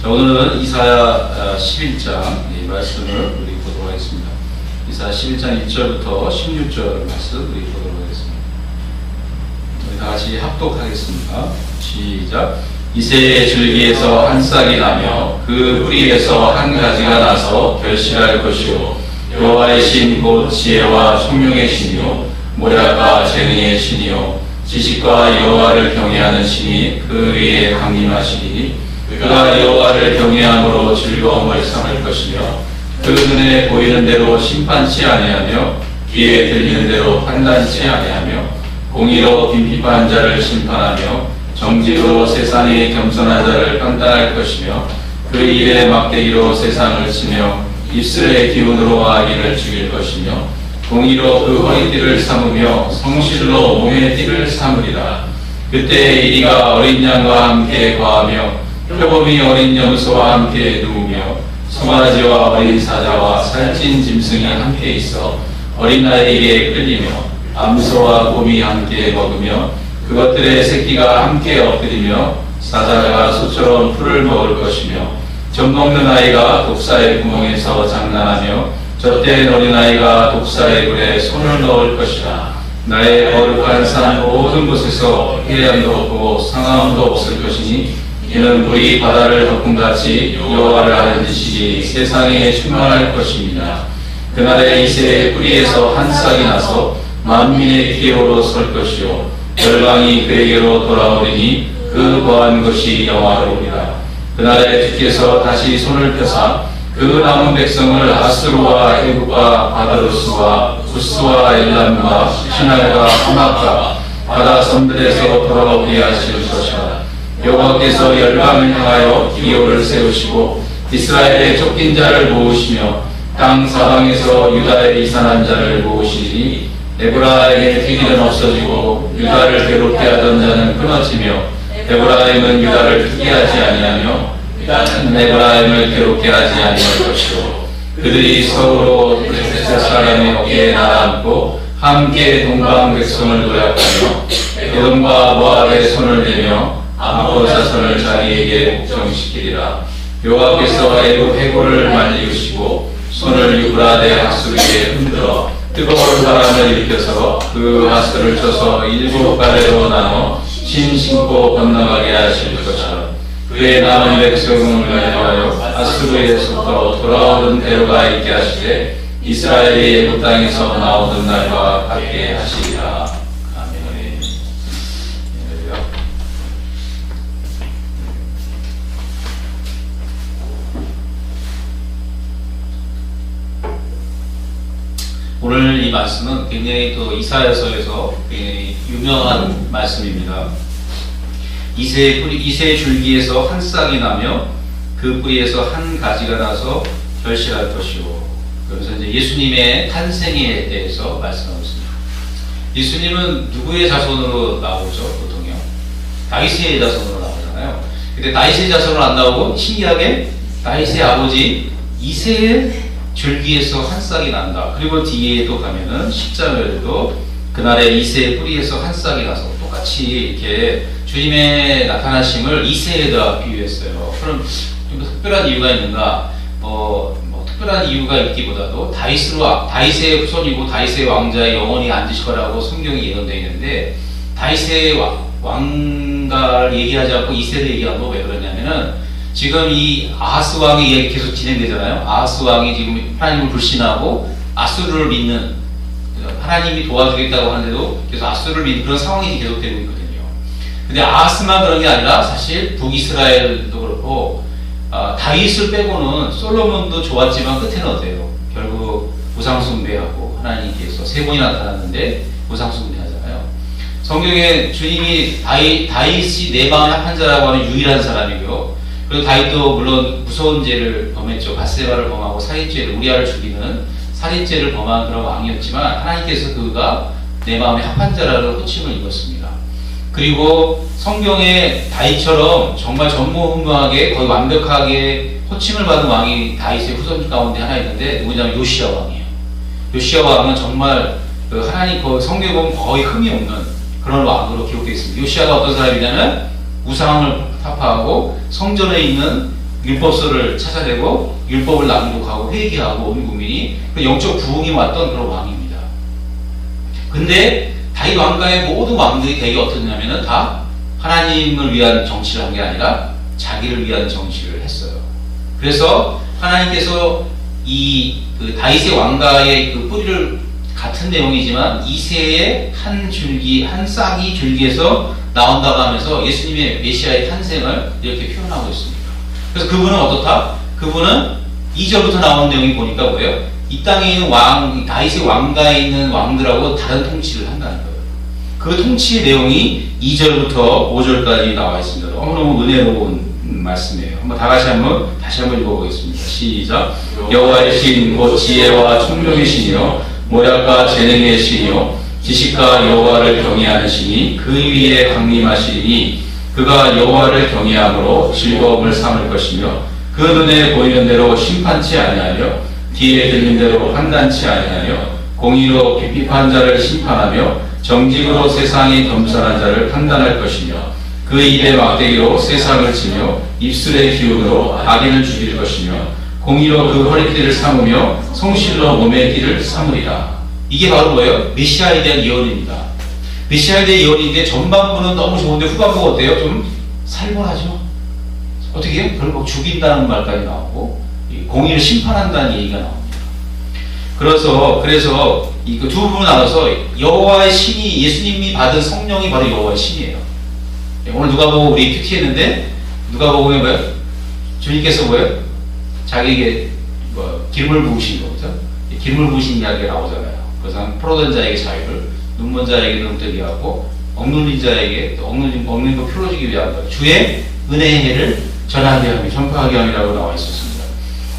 오늘은 이사야 11장 말씀을 우리 보도록 하겠습니다. 이사야 11장 1절부터 16절 말씀 우리 보도록 하겠습니다. 우리 다 같이 합독하겠습니다. 시작. 이새의 줄기에서 한 싹이 나며 그 뿌리에서 한 가지가 나서 결실할 것이요 여호와의 신 곧 지혜와 총명의 신이요 모략과 재능의 신이요 지식과 여호와를 경외하는 신이 그 위에 강림하시니 그가 여호와를 경외함으로 즐거움을 삼을 것이며 그 눈에 보이는 대로 심판치 아니하며 귀에 들리는 대로 판단치 아니하며 공의로 빈핍한 자를 심판하며 정직으로 세상에 겸손한 자를 판단할 것이며 그 입에 막대기로 세상을 치며 입술의 기운으로 아기를 죽일 것이며 공의로 그 허리띠를 삼으며 성실로 몸의 띠를 삼으리라. 그때 이리가 어린 양과 함께 거하며 표범이 어린 염소와 함께 누우며 송아지와 어린 사자와 살찐 짐승이 함께 있어 어린아이에게 끌리며 암소와 곰이 함께 먹으며 그것들의 새끼가 함께 엎드리며 사자가 소처럼 풀을 먹을 것이며 젖먹는 아이가 독사의 구멍에서 장난하며 젖된 어린아이가 독사의 굴에 손을 넣을 것이라. 나의 거룩한 산 모든 곳에서 해함도 없고 상함도 없을 것이니 이는 물이 바다를 덮음같이 여호와를 아는 지식이 세상에 충만할 것입니다. 그날에 이새의 뿌리에서 한 싹이 나서 만민의 기호로 설 것이요 열방이 그에게로 돌아오리니 그 거한 것이 영화로우리라. 그날에 주께서 다시 손을 펴사 그 남은 백성을 아수르와 해국과 바다루스와 구스와 엘람과 시날과 하막과 바다 섬들에서 돌아오게 하실 것이라. 여호와께서 열방을 향하여 기호를 세우시고 이스라엘의 쫓긴 자를 모으시며 땅 사방에서 유다의 이산한 자를 모으시니 에브라임의 특일은 없어지고 유다를 괴롭게 하던 자는 끊어지며 에브라임은 유다를 특이하지 아니하며 유다는 에브라임을 괴롭게 하지 아니할 것이요 그들이 서로 블레셋 사람의 어깨에 날아앉고 함께 동방 백성을 노략하며 에돔과 모압의 손을 내며 암몬 자손을 자기에게 복종시키리라. 여호와께서 애굽 해골을 말리우시고 손을 유브라데 하수르에 흔들어 뜨거운 바람을 일으켜서 그 하수를 쳐서 7갈래로 나눠 신 신고 건너가게 하실 것이라. 그의 남은 백성을 위하여 하수르에서부터 돌아오는 대로가 있게 하시되 이스라엘이 애굽 땅에서 나오던 날과 같게 하시리라. 오늘 이 말씀은 굉장히 또 이사야서에서 굉장히 유명한 말씀입니다. 이새의 줄기에서 한 싹이 나며 그 뿌리에서 한 가지가 나서 결실할 것이요. 그래서 이제 예수님의 탄생에 대해서 말씀하고 있습니다. 예수님은 누구의 자손으로 나오죠? 보통요. 다윗의 자손으로 나오잖아요. 근데 다윗의 자손으로 안 나오고 신기하게 다윗의 아버지 이새의 줄기에서 한 싹이 난다. 그리고 뒤에도 가면은 10장에도 그날에 이새의 뿌리에서 한 싹이 나서 똑같이 이렇게 주님의 나타나심을 이새에다 비유했어요. 그럼 좀 특별한 이유가 있는가? 특별한 이유가 있기보다도 다윗의 후손이고 다윗의 왕자의 영원히 앉으실 거라고 성경이 예언되어 있는데 다윗의 왕가를 얘기하지 않고 이새를 얘기한 거 왜 그러냐면은 지금 이 아하스 왕의 이야기 계속 진행되잖아요. 아하스 왕이 지금 하나님을 불신하고 아수르를 믿는, 하나님이 도와주겠다고 하는데도 계속 아수르를 믿는 그런 상황이 계속되고 있거든요. 근데 아하스만 그런 게 아니라 사실 북이스라엘도 그렇고 다윗을 빼고는 솔로몬도 좋았지만 끝에는 어때요? 결국 우상숭배하고 하나님께서 세 번이나 나타났는데 우상숭배하잖아요. 성경에 주님이 다윗이 내 마음에 합한 자라고 하는 유일한 사람이고요. 그리고 다윗도 물론 무서운 죄를 범했죠. 밧세바를 범하고 살인죄를, 우리아를 죽이는 살인죄를 범한 그런 왕이었지만 하나님께서 그가 내 마음에 합한 자라는 호칭을 입었습니다. 그리고 성경에 다윗처럼 정말 전무후무하게 거의 완벽하게 호칭을 받은 왕이 다윗의 후손 가운데 하나 있는데 누구냐면 요시야 왕이에요. 요시야 왕은 정말 하나님 성경에 보면 거의 흠이 없는 그런 왕으로 기록되어 있습니다. 요시야가 어떤 사람이냐면 우상을 타파하고 성전에 있는 율법서를 찾아내고 율법을 낭독하고 회개하고 온 국민이 그 영적 부흥이 왔던 그런 왕입니다. 근데 다윗 왕가의 모든 왕들이 되게 어떻냐면은 다 하나님을 위한 정치를 한 게 아니라 자기를 위한 정치를 했어요. 그래서 하나님께서 그 다윗의 왕가의 그 뿌리를 같은 내용이지만 이새의 한 줄기, 한 싹이 줄기에서 나온다고 하면서 예수님의 메시아의 탄생을 이렇게 표현하고 있습니다. 그래서 그분은 어떻다? 그분은 2절부터 나오는 내용이 보니까 뭐예요? 이 땅에 있는 다윗의 왕가에 있는 왕들하고 다른 통치를 한다는 거예요. 그 통치의 내용이 2절부터 5절까지 나와 있습니다. 너무너무 은혜로운 말씀이에요. 다시 한번 읽어보겠습니다. 시작. 여호와의 신, 곧 지혜와 총명의 신이요 모략과 재능의 신이요 지식과 여호와를 경외하는 신이 그 위에 강림하시리니 그가 여호와를 경외함으로 즐거움을 삼을 것이며 그 눈에 보이는 대로 심판치 아니하며 귀에 들린 대로 판단치 아니하며 공의로 비판한 자를 심판하며 정직으로 세상에 겸손한 자를 판단할 것이며 그 입의 막대기로 세상을 치며 입술의 기운으로 악인을 죽일 것이며 공의로 그 허리띠를 삼으며 성실로 몸의 띠를 삼으리라. 이게 바로 뭐예요? 메시아에 대한 예언입니다. 메시아에 대한 예언인데 전반부는 너무 좋은데 후반부가 어때요? 좀 살벌하죠? 어떻게 해요? 결국 죽인다는 말까지 나오고 공의를 심판한다는 얘기가 나옵니다. 그래서 이 두 부분을 나눠서 여호와의 신이 예수님이 받은 성령이 바로 여호와의 신이에요. 오늘 누가복음 우리 큐티 했는데 누가복음에 뭐예요? 주님께서 뭐예요? 자기에게 기름을 부으신 거죠. 기름을 부으신 이야기가 나오잖아요. 그래서 포로된 자에게 자유를, 눈먼 자에게 눈뜨게 하고 억눌린 자에게 억눌린 거 풀어주기 위한 것, 주의 은혜의 해를 전하게 하며 전파하게 함이라고 나와 있었습니다.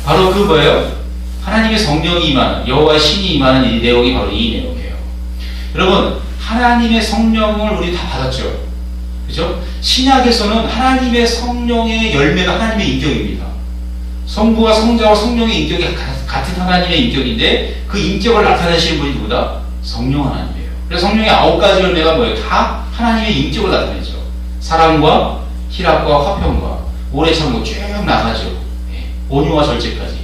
바로 그 뭐예요? 하나님의 성령이 임하는, 여호와의 신이 임하는 이 내용이 바로 이 내용이에요. 여러분, 하나님의 성령을 우리 다 받았죠. 그죠? 신약에서는 하나님의 성령의 열매가 하나님의 인격입니다. 성부와 성자와 성령의 인격이 같은 하나님의 인격인데 그 인격을 나타내시는 분이 누구다? 성령 하나님이에요. 그래서 성령의 9가지 열매가 뭐예요? 다 하나님의 인격을 나타내죠. 사랑과 희락과 화평과 오래 참고 쭉 나가죠. 온유와 절제까지.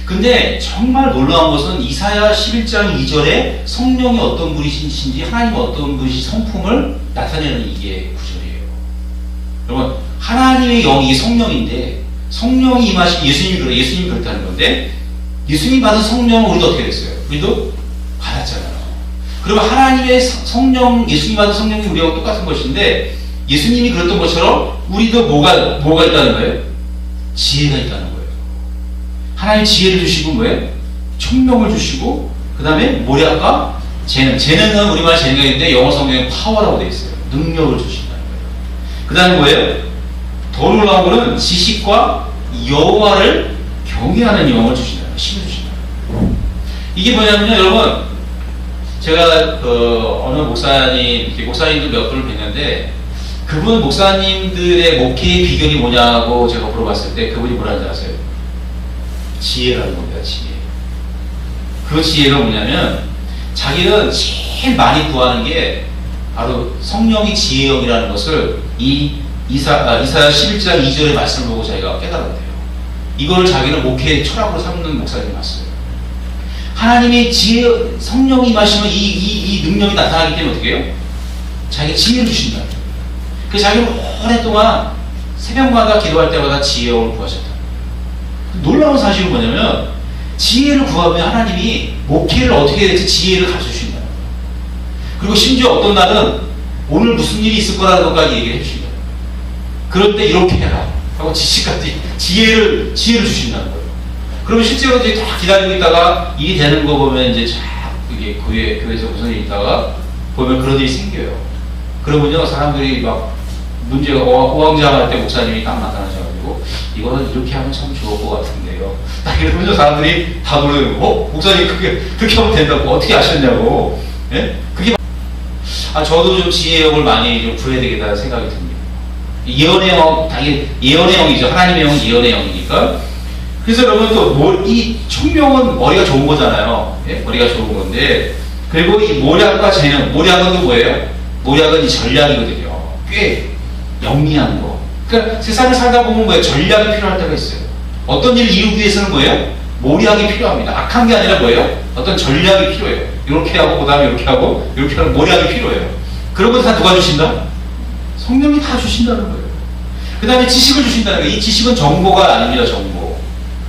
근데 정말 놀라운 것은 이사야 11장 2절에 성령이 어떤 분이신지 하나님은 어떤 분이신지 성품을 나타내는 이게 구절이에요. 여러분, 하나님의 영이 성령인데 성령이 임하신 예수님이 그렇다는 건데 예수님이 받은 성령은 우리도 어떻게 됐어요? 우리도 받았잖아요. 그러면 하나님의 성령, 예수님이 받은 성령이 우리하고 똑같은 것인데 예수님이 그랬던 것처럼 우리도 뭐가 있다는 거예요? 지혜가 있다는 거예요. 하나님 지혜를 주시고 뭐예요? 총명을 주시고 그 다음에 모략과 재능. 재능은 우리말 재능인데 영어 성경에 파워라고 되어 있어요. 능력을 주신다는 거예요. 그 다음에 뭐예요? 더 놀라운 거는 지식과 여호와를 경외하는 영을 주신다는 거예요. 신을 주신다는 거예요. 이게 뭐냐면요, 여러분, 제가 어느 목사님들 몇 분을 뵀는데 그분 목사님들의 목회의 비결이 뭐냐고 제가 물어봤을 때 그분이 뭐라는지 아세요? 지혜라는 겁니다. 지혜. 그 지혜가 뭐냐면 자기는 제일 많이 구하는 게 바로 성령이 지혜의 영이라는 것을 이사야 11장 2절의 말씀을 보고 자기가 깨달았대요. 이거를 자기는 목회의 철학으로 삼는 목사님이 봤어요. 하나님의 지혜, 성령이 임하시면 이 능력이 나타나기 때문에 어떻게 해요? 자기가 지혜를 주신다. 그래서 자기는 오랫동안 새벽마다 기도할 때마다 지혜의 영을 구하셨다. 놀라운 사실은 뭐냐면 지혜를 구하면 하나님이 목회를 어떻게 될지 지혜를 가르쳐주신다. 그리고 심지어 어떤 날은 오늘 무슨 일이 있을 거라는 것까지 얘기를 해주신다. 그럴 때 이렇게 해라 하고 지식까지 지혜를 주신다는 거예요. 그러면 실제로 이제 다 기다리고 있다가 일이 되는 거 보면 이제 쫙 이게 교회에서 무슨 일이 있다가 보면 그런 일이 생겨요. 그러면요 사람들이 막 문제가 호황장할 때 목사님이 딱 나타나셔가지고 이거는 이렇게 하면 참 좋을 것 같은데요. 딱 이러면서 사람들이 다 놀래요. 목사님 그렇게 하면 된다고 어떻게 아셨냐고. 예? 그게 저도 좀 지혜의 영을 많이 좀 구해야 되겠다는 생각이 듭니다. 예언의 영, 당연히 예언의 영이죠. 하나님의 영은 예언의 영이니까. 그래서 여러분 또 이 총명은 머리가 좋은 거잖아요. 예? 머리가 좋은 건데 그리고 이 모략과 재능, 모략은 또 뭐예요? 모략은 이 전략이거든요. 꽤 영리한 거, 그러니까 세상을 살다 보면 뭐예요? 전략이 필요할 때가 있어요. 어떤 일을 이루기 위해서는 뭐예요? 모략이 필요합니다. 악한 게 아니라 뭐예요? 어떤 전략이 필요해요. 이렇게 하고 그 다음에 이렇게 하고 이렇게 하는 모략이 필요해요. 그런 거 다 누가 주신다? 성령이 다 주신다는 거예요. 그 다음에 지식을 주신다는 거예요. 이 지식은 정보가 아닙니다.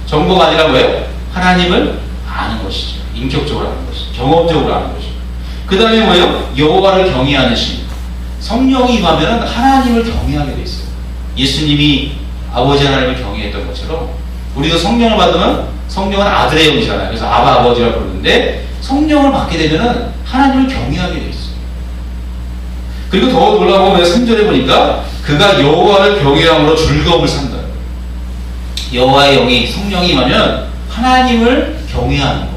정보가 아니라 뭐예요? 하나님을 아는 것이죠. 인격적으로 아는 것이죠. 경험적으로 아는 것이죠. 그 다음에 뭐예요? 여호와를 경외하는 신. 성령이 임하면 하나님을 경외하게 돼 있어요. 예수님이 아버지 하나님을 경외했던 것처럼 우리도 성령을 받으면 성령은 아들의 영이잖아요. 그래서 아바 아버지라고 부르는데 성령을 받게 되면 하나님을 경외하게 돼 있어요. 그리고 더 놀라운 건 3절에 보니까 그가 여호와를 경외함으로 즐거움을 산다. 여호와의 영이 성령이 임하면 하나님을 경외하는 것,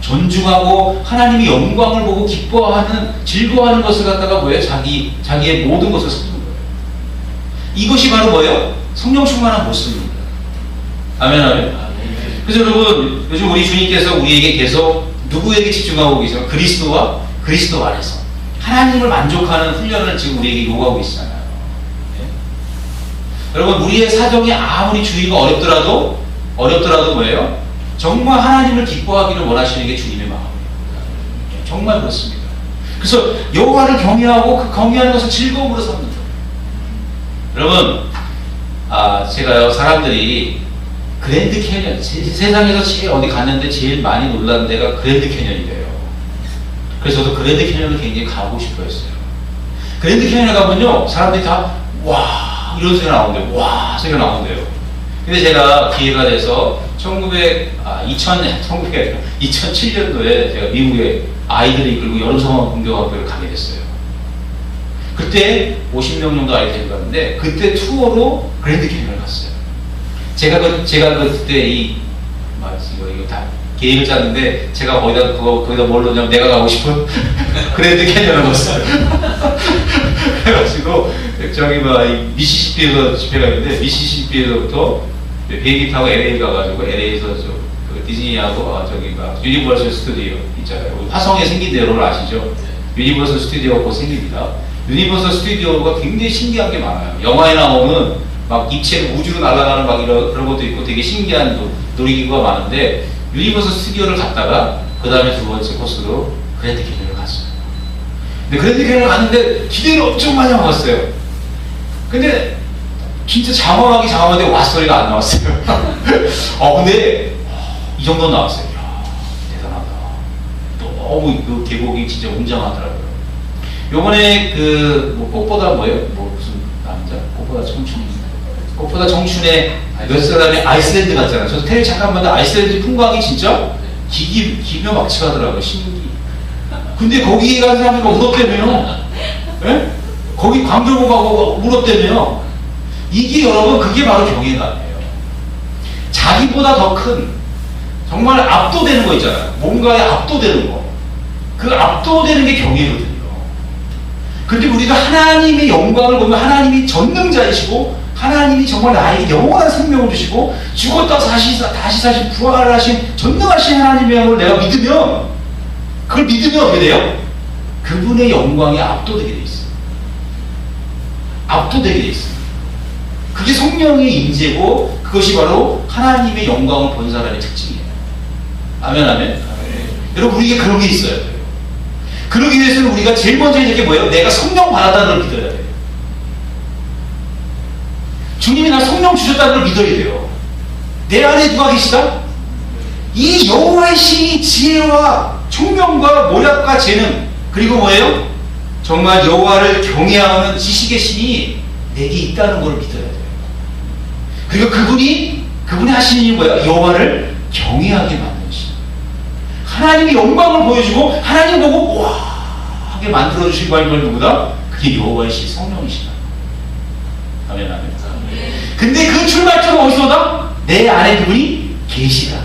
존중하고 하나님의 영광을 보고 기뻐하는 즐거워하는 것을 갖다가 뭐예요? 자기의 모든 것을 섞는 거예요. 이것이 바로 뭐예요? 성령 충만한 모습입니다. 아멘, 아멘. 그래서 여러분, 요즘 우리 주님께서 우리에게 계속 누구에게 집중하고 계세요? 그리스도와 그리스도 안에서 하나님을 만족하는 훈련을 지금 우리에게 요구하고 계시잖아요. 네? 여러분, 우리의 사정이 아무리 주의가 어렵더라도 뭐예요? 정말 하나님을 기뻐하기를 원하시는 게 주님의 마음이에요. 정말 그렇습니다. 그래서 여호와를 경외하고 그 경외하는 것을 즐거움으로 삼는다. 여러분, 제가요, 사람들이 그랜드 캐년, 세상에서 제일 어디 갔는데 제일 많이 놀란 데가 그랜드 캐년이래요. 그래서 저도 그랜드 캐년을 굉장히 가고 싶어 했어요. 그랜드 캐년에 가면요, 사람들이 다, 와, 이런 소리가 나오는데요. 와, 소리가 나오는데요. 근데 제가 기회가 돼서 2007년도에 제가 미국에 아이들을 이끌고 여름성화 공교학교를 가게 됐어요. 그때 50명 정도 아이들이 갔는데 그때 투어로 그랜드 캐년을 갔어요. 제가 그때 이거 다 계획을 짰는데 제가 거기다 뭘 넣냐면 내가 가고 싶은 그랜드 캐년을 넣었어요. 그래가지고 저기 미시시피에서 집회가 있는데 미시시피에서부터 비행기 타고 LA 가가지고 LA에서 디즈니하고 유니버설 스튜디오 있잖아요. 화성에 생긴 데를 아시죠? 유니버설 스튜디오가 곧 생깁니다. 유니버설 스튜디오가 굉장히 신기한 게 많아요. 영화에 나오는 막 입체로 우주로 날아가는 막 그런 것도 있고 되게 신기한 놀이기구가 많은데 유니버설 스튜디오를 갔다가 그 다음에 두 번째 코스로 그랜드 캐년을 갔어요. 근데 그랜드 캐년을 갔는데 기대를 엄청 많이 하고 갔어요. 근데 진짜 장황하게 왓소리가 안 나왔어요. 근데 이 정도 나왔어요. 이야, 대단하다. 너무 그 계곡이 진짜 웅장하더라고요. 요번에 꽃보다 뭐예요? 무슨 남자? 꽃보다 청춘. 꽃보다 청춘에 몇 사람이 아이슬란드 갔잖아요. 저도 테레비 잠깐 봤는데 아이슬란드 풍광이 진짜 기며 막측하더라고요. 신기. 근데 거기 간 사람들이 울었다며요. 예? 거기 광교고 가고 울었다며요. 이게 여러분, 그게 바로 경외가 아니에요. 자기보다 더 큰, 정말 압도되는 거 있잖아요. 뭔가에 압도되는 거. 그 압도되는 게 경외거든요. 근데 우리가 하나님의 영광을 보면 하나님이 전능자이시고 하나님이 정말 나에게 영원한 생명을 주시고 죽었다 다시 사신 부활하신 전능하신 하나님의 영을 내가 믿으면, 그걸 믿으면 어떻게 돼요? 그분의 영광에 압도되게 돼 있어요. 압도되게 돼 있어요. 그게 성령의 임재고 그것이 바로 하나님의 영광을 본 사람의 특징이에요. 아멘, 아멘. 여러분, 우리에게 그런 게 있어야 돼요. 그러기 위해서는 우리가 제일 먼저 이렇게 뭐예요? 내가 성령 받았다는 걸 믿어야 돼요. 주님이 나 성령 주셨다는 걸 믿어야 돼요. 내 안에 누가 계시다? 이 여호와의 신이 지혜와 총명과 모략과 재능, 그리고 뭐예요? 정말 여호와를 경외하는 지식의 신이 내게 있다는 걸 믿어야 돼요. 그리고 그분이 하시는 일이 뭐야? 여호와를 경외하게 만드는 신. 하나님의 영광을 보여주고 하나님 보고 와 하게 만들어주신 걸 누구다? 그게 여호와의 신, 성령이시다. 아멘, 아멘. 근데 그 출발점은 어디서 오다? 내 안에 그분이 계시다.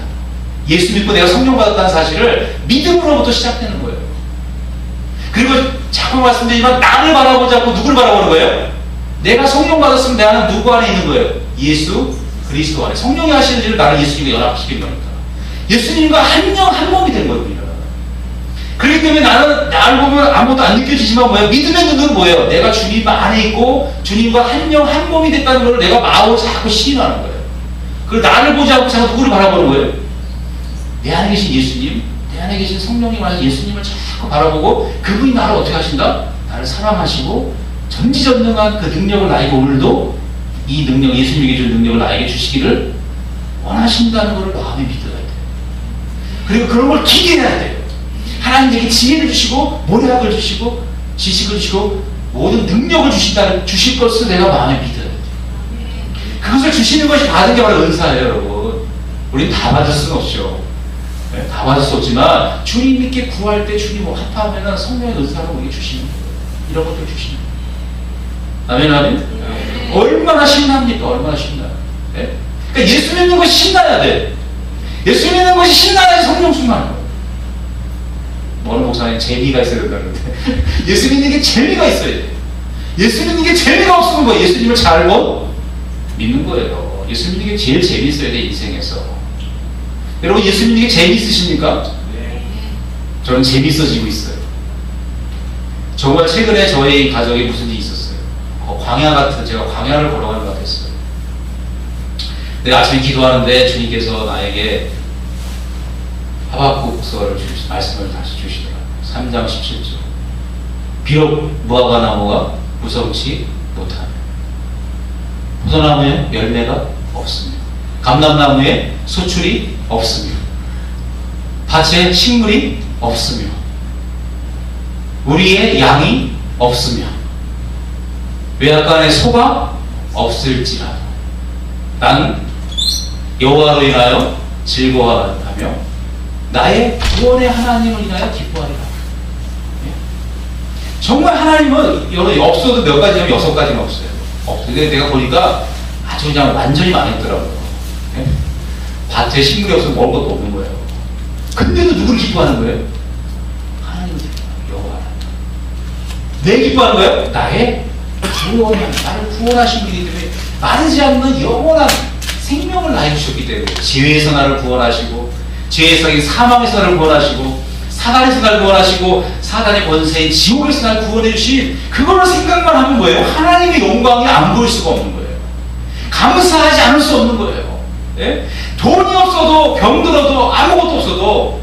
예수 믿고 내가 성령 받았다는 사실을 믿음으로부터 시작되는 거예요. 그리고 자꾸 말씀드리지만 나를 바라보지 않고 누굴 바라보는 거예요? 내가 성령 받았으면 내 안에 누구 안에 있는 거예요? 예수 그리스도 안에. 성령이 하시는 일을 나는 예수님과 연합시키는 거니까. 예수님과 한 몸이 된 거예요. 우리는. 그렇기 때문에 나는 나를 보면 아무것도 안 느껴지지만 뭐예요? 믿음의 눈은 뭐예요? 내가 주님 안에 있고 주님과 한 명 한 몸이 됐다는 걸 내가 마음으로 자꾸 신인하는 거예요. 그리고 나를 보지 않고 자꾸 누구를 바라보는 거예요? 내 안에 계신 예수님, 내 안에 계신 성령님 안에 예수님을 자꾸 바라보고 그분이 나를 어떻게 하신다? 나를 사랑하시고 전지전능한 그 능력을 나에게 오늘도 이 능력, 예수님에게 준 능력을 나에게 주시기를 원하신다는 것을 마음에 믿어야 돼요. 그리고 그런 걸 기대해야 돼요. 하나님 내게 지혜를 주시고 모략을 주시고 지식을 주시고 모든 능력을 주실 것을 내가 마음에 믿어야 돼요. 그것을 주시는 것이 받은 게 바로 은사예요, 여러분. 우리는 다 받을 수는 없죠. 네, 다 받을 수 없지만 주님께 구할 때 주님을 합하면 성령의 은사를 우리에게 주시는 거예요. 이런 것들 주시는 거예요. 아멘, 아멘. 얼마나 신납니까? 얼마나 신나요. 네? 그러니까 예수 믿는 것이 신나야 돼. 예수 믿는 것이 신나야지 성령 충만한 거예요. 어느 목사님 재미가 있어야 된다는데 예수 믿는 게 재미가 있어야 돼. 예수 믿는 게 재미가 없으면 뭐 예수님을 잘 못 믿는 거예요. 예수 믿는 게 제일 재미있어야 돼, 인생에서. 여러분, 예수 믿는 게 재미있으십니까? 네. 저는 재미있어지고 있어요. 정말 최근에 저희 가족에 무슨 일이 있었어요. 광야 같은, 제가 광야를 걸어가는 것 같았어요. 내가 아침에 기도하는데 주님께서 나에게 하박국서를 말씀을 다시 주시더라고요. 3장 17절. 비록 무화과 나무가 무성치 못하며 포도나무에 열매가 없으며 감람나무에 소출이 없으며 밭에 식물이 없으며 우리의 양이 없으며 외양간에 소가 없을지라도 나는 여호와로 인하여 즐거워하며 나의 구원의 하나님을 인하여 기뻐하리라. 정말 하나님은 없어도 몇 가지면 6가지는 없어요. 근데 내가 보니까 아주 그냥 완전히 망했더라고요. 밭에 식물이 없으면 먹을 것도 없는 거예요. 근데도 누구를 기뻐하는 거예요? 하나님을 기뻐하는 여호와. 내 기뻐하는 거예요? 나의 구원한, 나를 구원하신 분이기 때문에 마르지 않는 영원한 생명을 나에게 주셨기 때문에 지혜에서 나를 구원하시고 죄에서 사망에서 나를 구원하시고 사단에서 나를 구원하시고 사단의 권세인 지옥에서 나를 구원해 주신 그걸로 생각만 하면 뭐예요? 하나님의 영광이 안 보일 수가 없는 거예요. 감사하지 않을 수 없는 거예요. 예? 돈이 없어도 병들어도 아무것도 없어도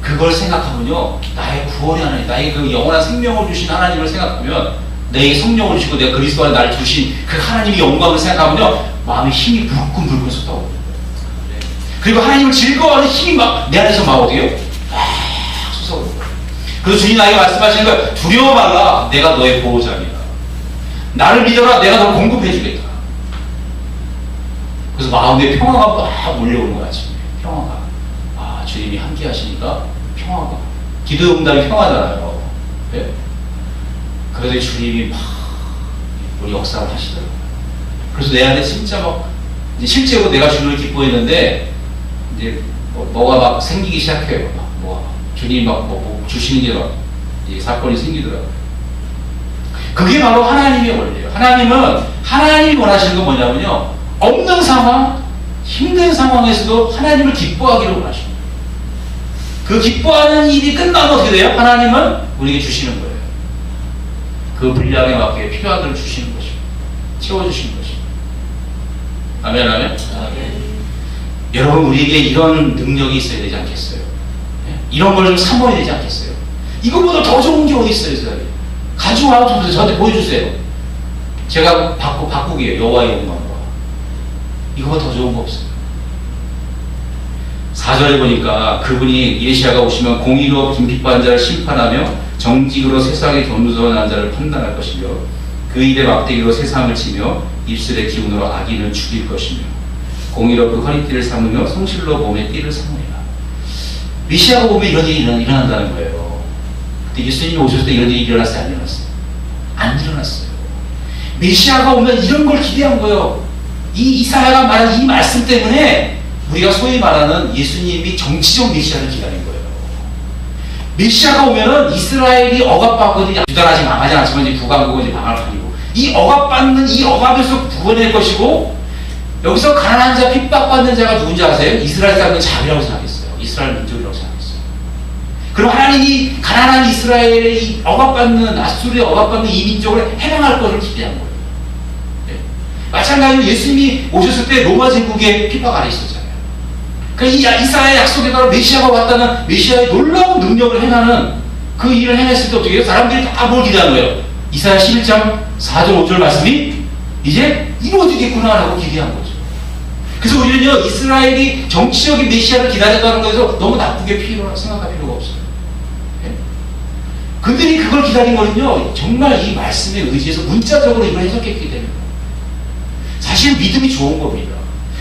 그걸 생각하면요, 나의 구원의 하나님, 나의 그 영원한 생명을 주신 하나님을 생각하면, 내게 성령을 주시고 내가 그리스도 안에 나를 두신 그 하나님의 영광을 생각하면요, 마음에 힘이 불끈불끈 솟아오르는 거예요. 그리고 하나님을 즐거워하는 힘이 막 내 안에서 막 어디에요? 막 솟아오르는 거예요. 그래서 주님 나에게 말씀하시는 거예요. 두려워 말라, 내가 너의 보호자입니다. 나를 믿어라, 내가 널 공급해 주겠다. 그래서 마음에 평화가 막 몰려오는 거야. 지금 평화가. 아, 주님이 함께 하시니까 평화가. 기도 응답이 평화잖아요. 네? 그래서 주님이 막 우리 역사를 하시더라고요. 그래서 내 안에 진짜 막 이제 실제로 내가 주님을 기뻐했는데 이제 뭐가 막 생기기 시작해요. 막 뭐 주님 막 뭐 주시는 게 막 사건이 생기더라고요. 그게 바로 하나님의 원리예요. 하나님이 원하시는 건 뭐냐면요, 없는 상황, 힘든 상황에서도 하나님을 기뻐하기를 원하십니다. 그 기뻐하는 일이 끝나면 어떻게 돼요? 하나님은 우리에게 주시는 거예요. 그 분량에 맞게 필요한 대로 주시는 것입니다. 채워주시는 것입니다. 아멘, 아멘. 아멘. 여러분, 우리에게 이런 능력이 있어야 되지 않겠어요? 이런 걸 좀 사모해야 되지 않겠어요? 이거보다 더 좋은 게 어디 있어요, 세상에? 가져와서 저한테 보여주세요. 제가 바꾸기에요. 여호와의 영광과. 이거보다 더 좋은 거 없어요. 4절에 보니까 그분이 예시아가 오시면 공의로 빈핍받은 자를 심판하며 정직으로 세상에 겸손한 자를 판단할 것이며 그 입에 막대기로 세상을 치며 입술의 기운으로 악인을 죽일 것이며 공의로 그 허리띠를 삼으며 성실로 몸에 띠를 삼으리라. 메시아가 오면 이런 일이 일어난다는 거예요. 근데 예수님이 오셨을 때 이런 일이 일어났어요? 안 일어났어요? 안 일어났어요. 메시아가 오면 이런 걸 기대한 거예요. 이 이사야가 말한 이 말씀 때문에 우리가 소위 말하는 예수님이 정치적 메시아를 기다린 거예요. 메시아가 오면은 이스라엘이 억압받거든요. 유다는 아직 망하지 않지만 이제 북왕국은 이제 망할 판이고, 이 억압받는 이 억압에서 구원할 것이고, 여기서 가난한 자, 핍박받는 자가 누군지 아세요? 이스라엘 사람들 자비라고 생각했어요. 이스라엘 민족이라고 생각했어요. 그럼 하나님이 가난한 이스라엘의 이 억압받는 아수르의 억압받는 이민족을 해방할 것을 기대한 거예요. 네. 마찬가지로 예수님이 오셨을 때 로마 제국의 핍박 아래 있었잖아요. 그러니까 이 이사야의 약속에 따라 메시아가 왔다는 메시아의 놀라운 능력을 행하는 그 일을 행했을 때 어떻게 해요? 사람들이 다 뭘 기대한 거예요? 이사야 11장 4절 5절 말씀이 이제 이루어지겠구나라고 기대한 거죠. 그래서 우리는요, 이스라엘이 정치적인 메시아를 기다렸다는 것에서 너무 나쁘게 생각할 필요가 없어요. 네? 그들이 그걸 기다린 거는요, 정말 이 말씀에 의지해서 문자적으로 이걸 해석했기 때문에 사실 믿음이 좋은 겁니다.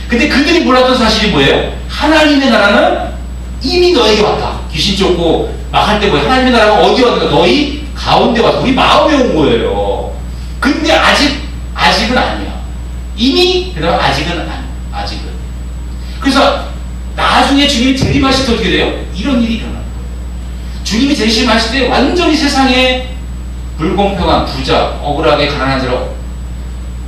근데 그들이 몰랐던 사실이 뭐예요? 하나님의 나라는 이미 너에게 왔다. 귀신 쫓고 막 할 때 뭐예요? 하나님의 나라가 어디 왔는가? 너희 가운데 왔다. 우리 마음에 온 거예요. 근데 아직은 아니야. 이미, 그다음 아직은 아니야. 아직은. 그래서 나중에 주님이 재림하실 때 어떻게 돼요? 이런 일이 일어나는 거예요. 주님이 재림하실 때 완전히 세상에 불공평한 부자, 억울하게 가난한 자를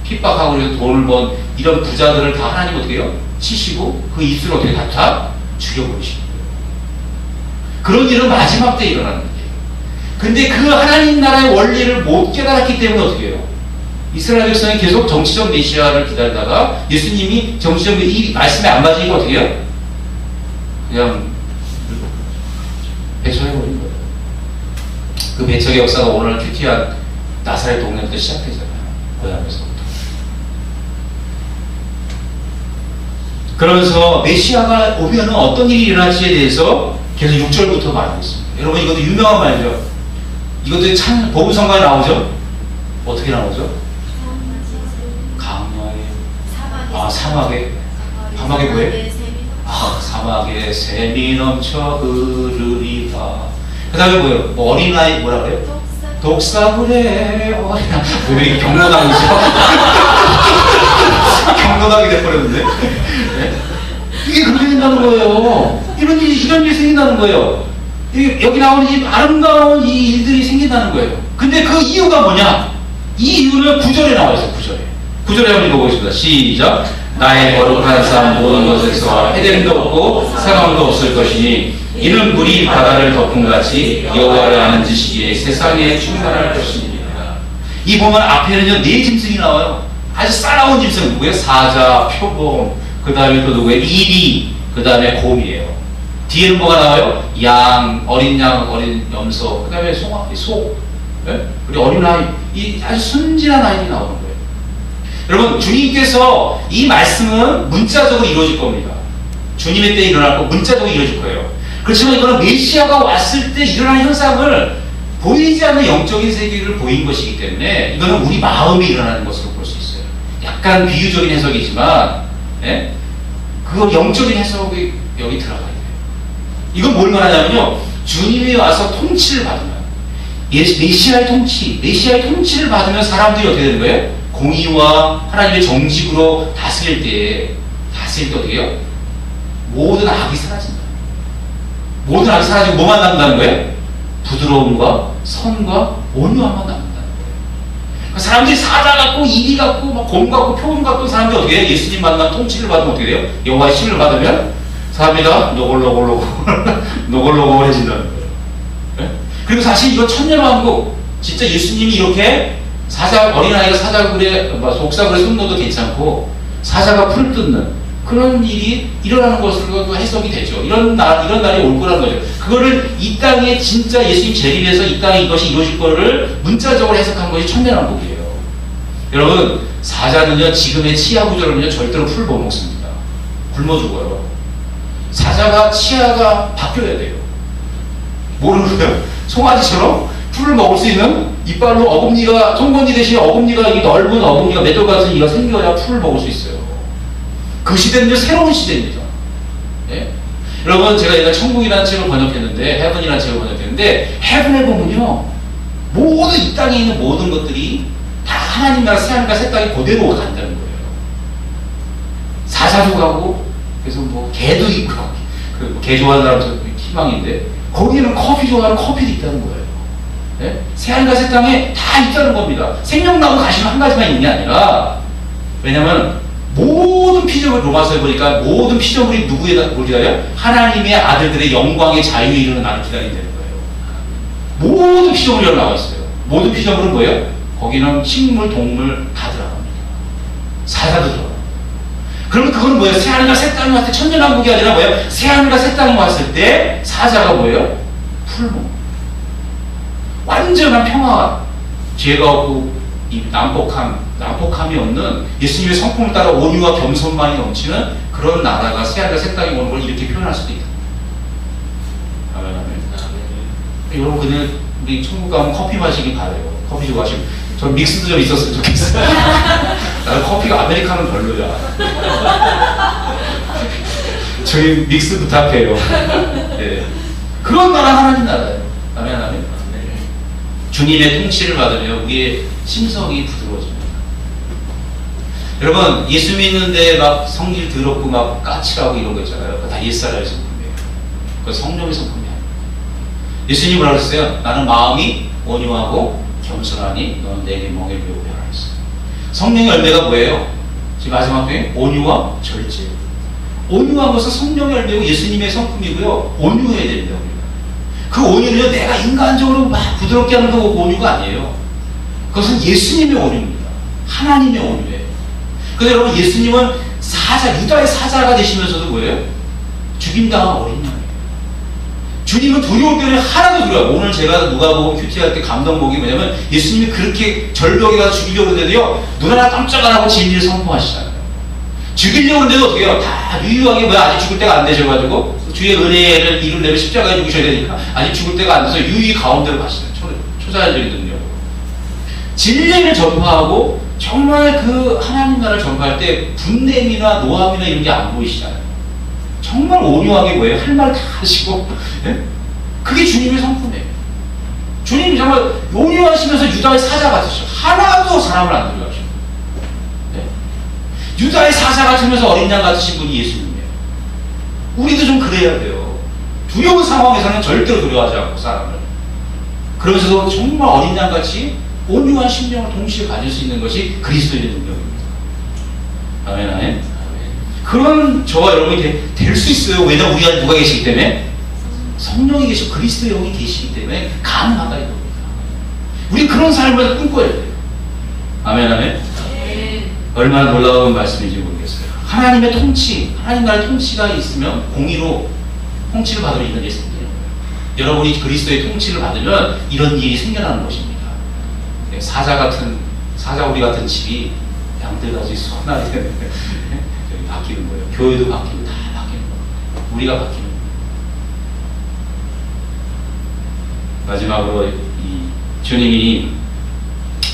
핍박하고 그래서 돈을 번 이런 부자들을 다 하나님 어떻게 해요? 치시고 그 입술을 어떻게 다 죽여버리시는 거예요. 그런 일은 마지막 때 일어나는 거예요. 근데 그 하나님 나라의 원리를 못 깨달았기 때문에 어떻게 해요? 이스라엘 백성이 계속 정치적 메시아를 기다리다가 예수님이 정치적 이 말씀에 안 맞으니까 어떻게 해요? 그냥 배척해버린 거예요. 그 배척의 역사가 오늘 큐티한 나사렛 동네부터 시작되잖아요. 고향에서부터. 그러면서 메시아가 오면 어떤 일이 일어날지에 대해서 계속 6절부터 말하고 있습니다. 여러분 이것도 유명한 말이죠. 이것도 참 복음성가에 나오죠. 어떻게 나오죠? 사막에 뭐예요? 사막에 샘이 넘쳐 흐르리라. 그 다음에 뭐예요? 뭐 어린아이 뭐라 그래요? 독사구래 어린아이. 왜 경로당이죠? 경로당이 돼버렸는데. 네? 이게 그렇게 된다는 거예요. 이런 일이 생긴다는 거예요. 여기 나오는 이 아름다운 이 일들이 생긴다는 거예요. 근데 그 이유가 뭐냐? 이 이유는 9절에 나와 있어요. 9절에 한번 읽어보겠습니다. 시작. 나의 거룩한 삶 모든 것에서 해됨도 없고 상함도 없을 것이니 이는 물이 바다를 덮음같이 여호와를 아는 지식이 세상에 충만할 것입니다. 이 보면 앞에는요 4짐승이 나와요. 아주 싸나운 짐승 누구예요? 사자, 표범, 그 다음에 또 누구예요? 이리, 그 다음에 곰이에요. 뒤에는 뭐가 나와요? 양, 어린 양, 어린 염소, 그 다음에 소, 네? 우리 어린아이, 이 아주 순진한 아이들이 나오는 거예요. 여러분 주님께서 이 말씀은 문자적으로 이루어질 겁니다. 주님의 때 일어날 거 문자적으로 이루어질 거예요. 그렇지만 이거는 메시아가 왔을 때 일어나는 현상을 보이지 않는 영적인 세계를 보인 것이기 때문에 이거는 우리 마음이 일어나는 것으로 볼 수 있어요. 약간 비유적인 해석이지만 예? 그거 영적인 해석이 여기 들어가야 돼요. 이건 뭘 말하냐면요, 주님이 와서 통치를 받으면 메시아의 통치를 받으면 사람들이 어떻게 되는 거예요? 공의와 하나님의 정직으로 다스릴 때 어떻게 해요? 모든 악이 사라진다. 모든 악이 사라지고 뭐만 남는다는 거예요? 부드러움과 선과 온유함만 남는다는 거예요. 그러니까 사람들이 사자 같고 이리 같고 막 곰 같고 표범 같고 사람들이 어떻게 해요? 예수님 만나면 통치를 받으면 어떻게 돼요? 여호와의 힘을 받으면 사람이 다 노골노골해진다는 거예요. 네? 그리고 사실 이거 천년왕국 진짜 예수님이 이렇게 어린아이가 사자굴에 독사굴에 손 넣어도 괜찮고 사자가 풀을 뜯는 그런 일이 일어나는 것으로 해석이 되죠. 이런 날이 올 거라는 거죠. 그거를 이 땅에 진짜 예수님 재림해서 이 땅에 이것이 이루어질 거를 문자적으로 해석한 것이 천년왕국이에요. 여러분 사자는요 지금의 치아 구조로는요 절대로 풀을 못 먹습니다. 굶어 죽어요. 사자가 치아가 바뀌어야 돼요. 모르는 거예요? 송아지처럼 풀을 먹을 수 있는 이빨로 어금니가, 송곳니 대신에 어금니가, 이 넓은 어금니가 매돌 같은 이가 생겨야 풀을 먹을 수 있어요. 그 시대는요 새로운 시대입니다. 예? 여러분 제가 옛날 천국이라는 책을 번역했는데, 헤븐이라는 책을 번역했는데, 헤븐에 보면요 모든 이 땅에 있는 모든 것들이 다 하나님 나라 새하늘과 새 땅이 그대로 간다는 거예요. 사자도 가고, 그래서 뭐 개도 있고, 개 좋아하는 사람도 희망인데 거기는 커피 좋아하는 커피도 있다는 거예요. 예? 새하늘과 새 땅에 다 있다는 겁니다. 생명나무 가시면 한 가지만 있는 게 아니라, 왜냐면 모든 피조물, 로마서에 보니까 모든 피조물이 누구에 기다려? 하나님의 아들들의 영광의 자유에 이르는 나를 기다린다는 거예요. 모든 피조물이 나와 있어요. 모든 피조물은 뭐예요? 거기는 식물, 동물 다 들어갑니다. 사자도 들어가요. 그러면 그건 뭐예요? 새하늘과 새 땅이 왔을 때 천년왕국이 아니라 뭐예요? 새하늘과 새 땅이 왔을 때 사자가 뭐예요? 풀무. 완전한 평화. 죄가 없고 이 난폭함이 없는 예수님의 성품을 따라 온유와 겸손만이 넘치는 그런 나라가 새하늘과 새 땅이 오는 걸 이렇게 표현할 수도 있다. 아멘, 아멘. 여러분, 그냥 우리 천국 가면 커피 마시기 바래요. 커피 좋아하시고. 전 믹스도 좀 있었으면 좋겠어요. 나는 커피가 아메리카노는 별로야. 저희 믹스 부탁해요. 네. 그런 나라 하나님 나라예요. 아멘, 아멘. 주님의 통치를 받으며 우리의 심성이 부드러워집니다. 여러분, 예수 믿는데 막 성질 더럽고 막 까칠하고 이런 거 있잖아요. 그거 다 옛사람의 성품이에요. 그건 성령의 성품이야. 예수님이 뭐라고 했어요? 나는 마음이 온유하고 겸손하니 너는 내게 멍에 배우라 했어요. 성령의 열매가 뭐예요? 지금 마지막 편에 온유와 절제. 온유한 것은 성령의 열매고 예수님의 성품이고요. 온유해야 됩니다. 우리가. 그 온유는요, 내가 인간적으로 막 부드럽게 하는 그 온유가 아니에요. 그것은 예수님의 온유입니다. 하나님의 온유예요. 근데 여러분, 예수님은 사자, 유다의 사자가 되시면서도 뭐예요? 죽임당한 어린 양이에요. 주님은 두려울 때는 하나도 두려워요. 오늘 제가 누가복음 큐티할 때 감동복이 뭐냐면 예수님이 그렇게 절벽에 가서 죽이려고 하는데도요, 눈 하나 깜짝 안 하고 진리를 선포하시잖아요. 죽이려고 하는데도 어떻게 해요? 다 유유하게 뭐 아직 죽을 때가 안 되셔가지고 주의 은혜를 이루려면 십자가에 죽으셔야 되니까 아직 죽을 때가 안 돼서 유유히 가운데로 가시는 초자연적이거든요. 진리를 전파하고 정말 그 하나님 나라를 전파할 때 분냄이나 노함이나 이런 게 안 보이시잖아요. 정말 온유하게 뭐예요? 할 말 다 하시고, 예? 그게 주님의 성품이에요. 주님이 정말 온유하시면서 유다의 사자 같으셔. 하나도 사람을 안 들어가시고, 예? 유다의 사자 같으면서 어린 양 같으신 분이 예수님이에요. 우리도 좀 그래야 돼요. 두려운 상황에서는 절대로 두려워하지 않고 사람을. 그러면서도 정말 어린 양 같이 온유한 심령을 동시에 가질 수 있는 것이 그리스도의 능력입니다. 아멘, 아멘. 그런 저와 여러분이 될 수 있어요. 왜냐하면 우리 안에 누가 계시기 때문에? 성령이 계시고 그리스도의 영이 계시기 때문에 가능하다 이겁니다. 우리 그런 삶을 꿈꿔야 돼요. 아멘, 아멘. 얼마나 놀라운 말씀인지 모르겠어요. 하나님의 통치, 하나님 나라의 통치가 있으면 공의로 통치를 받으러 있는 게 생겨요. 여러분이 그리스도의 통치를 받으면 이런 일이 생겨나는 것입니다. 사자 우리 같은 집이 양들같이 선하게 되는데 바뀌는 거예요. 교회도 바뀌고 다 바뀌는 거예요. 우리가 바뀌는 거예요. 마지막으로 이 주님이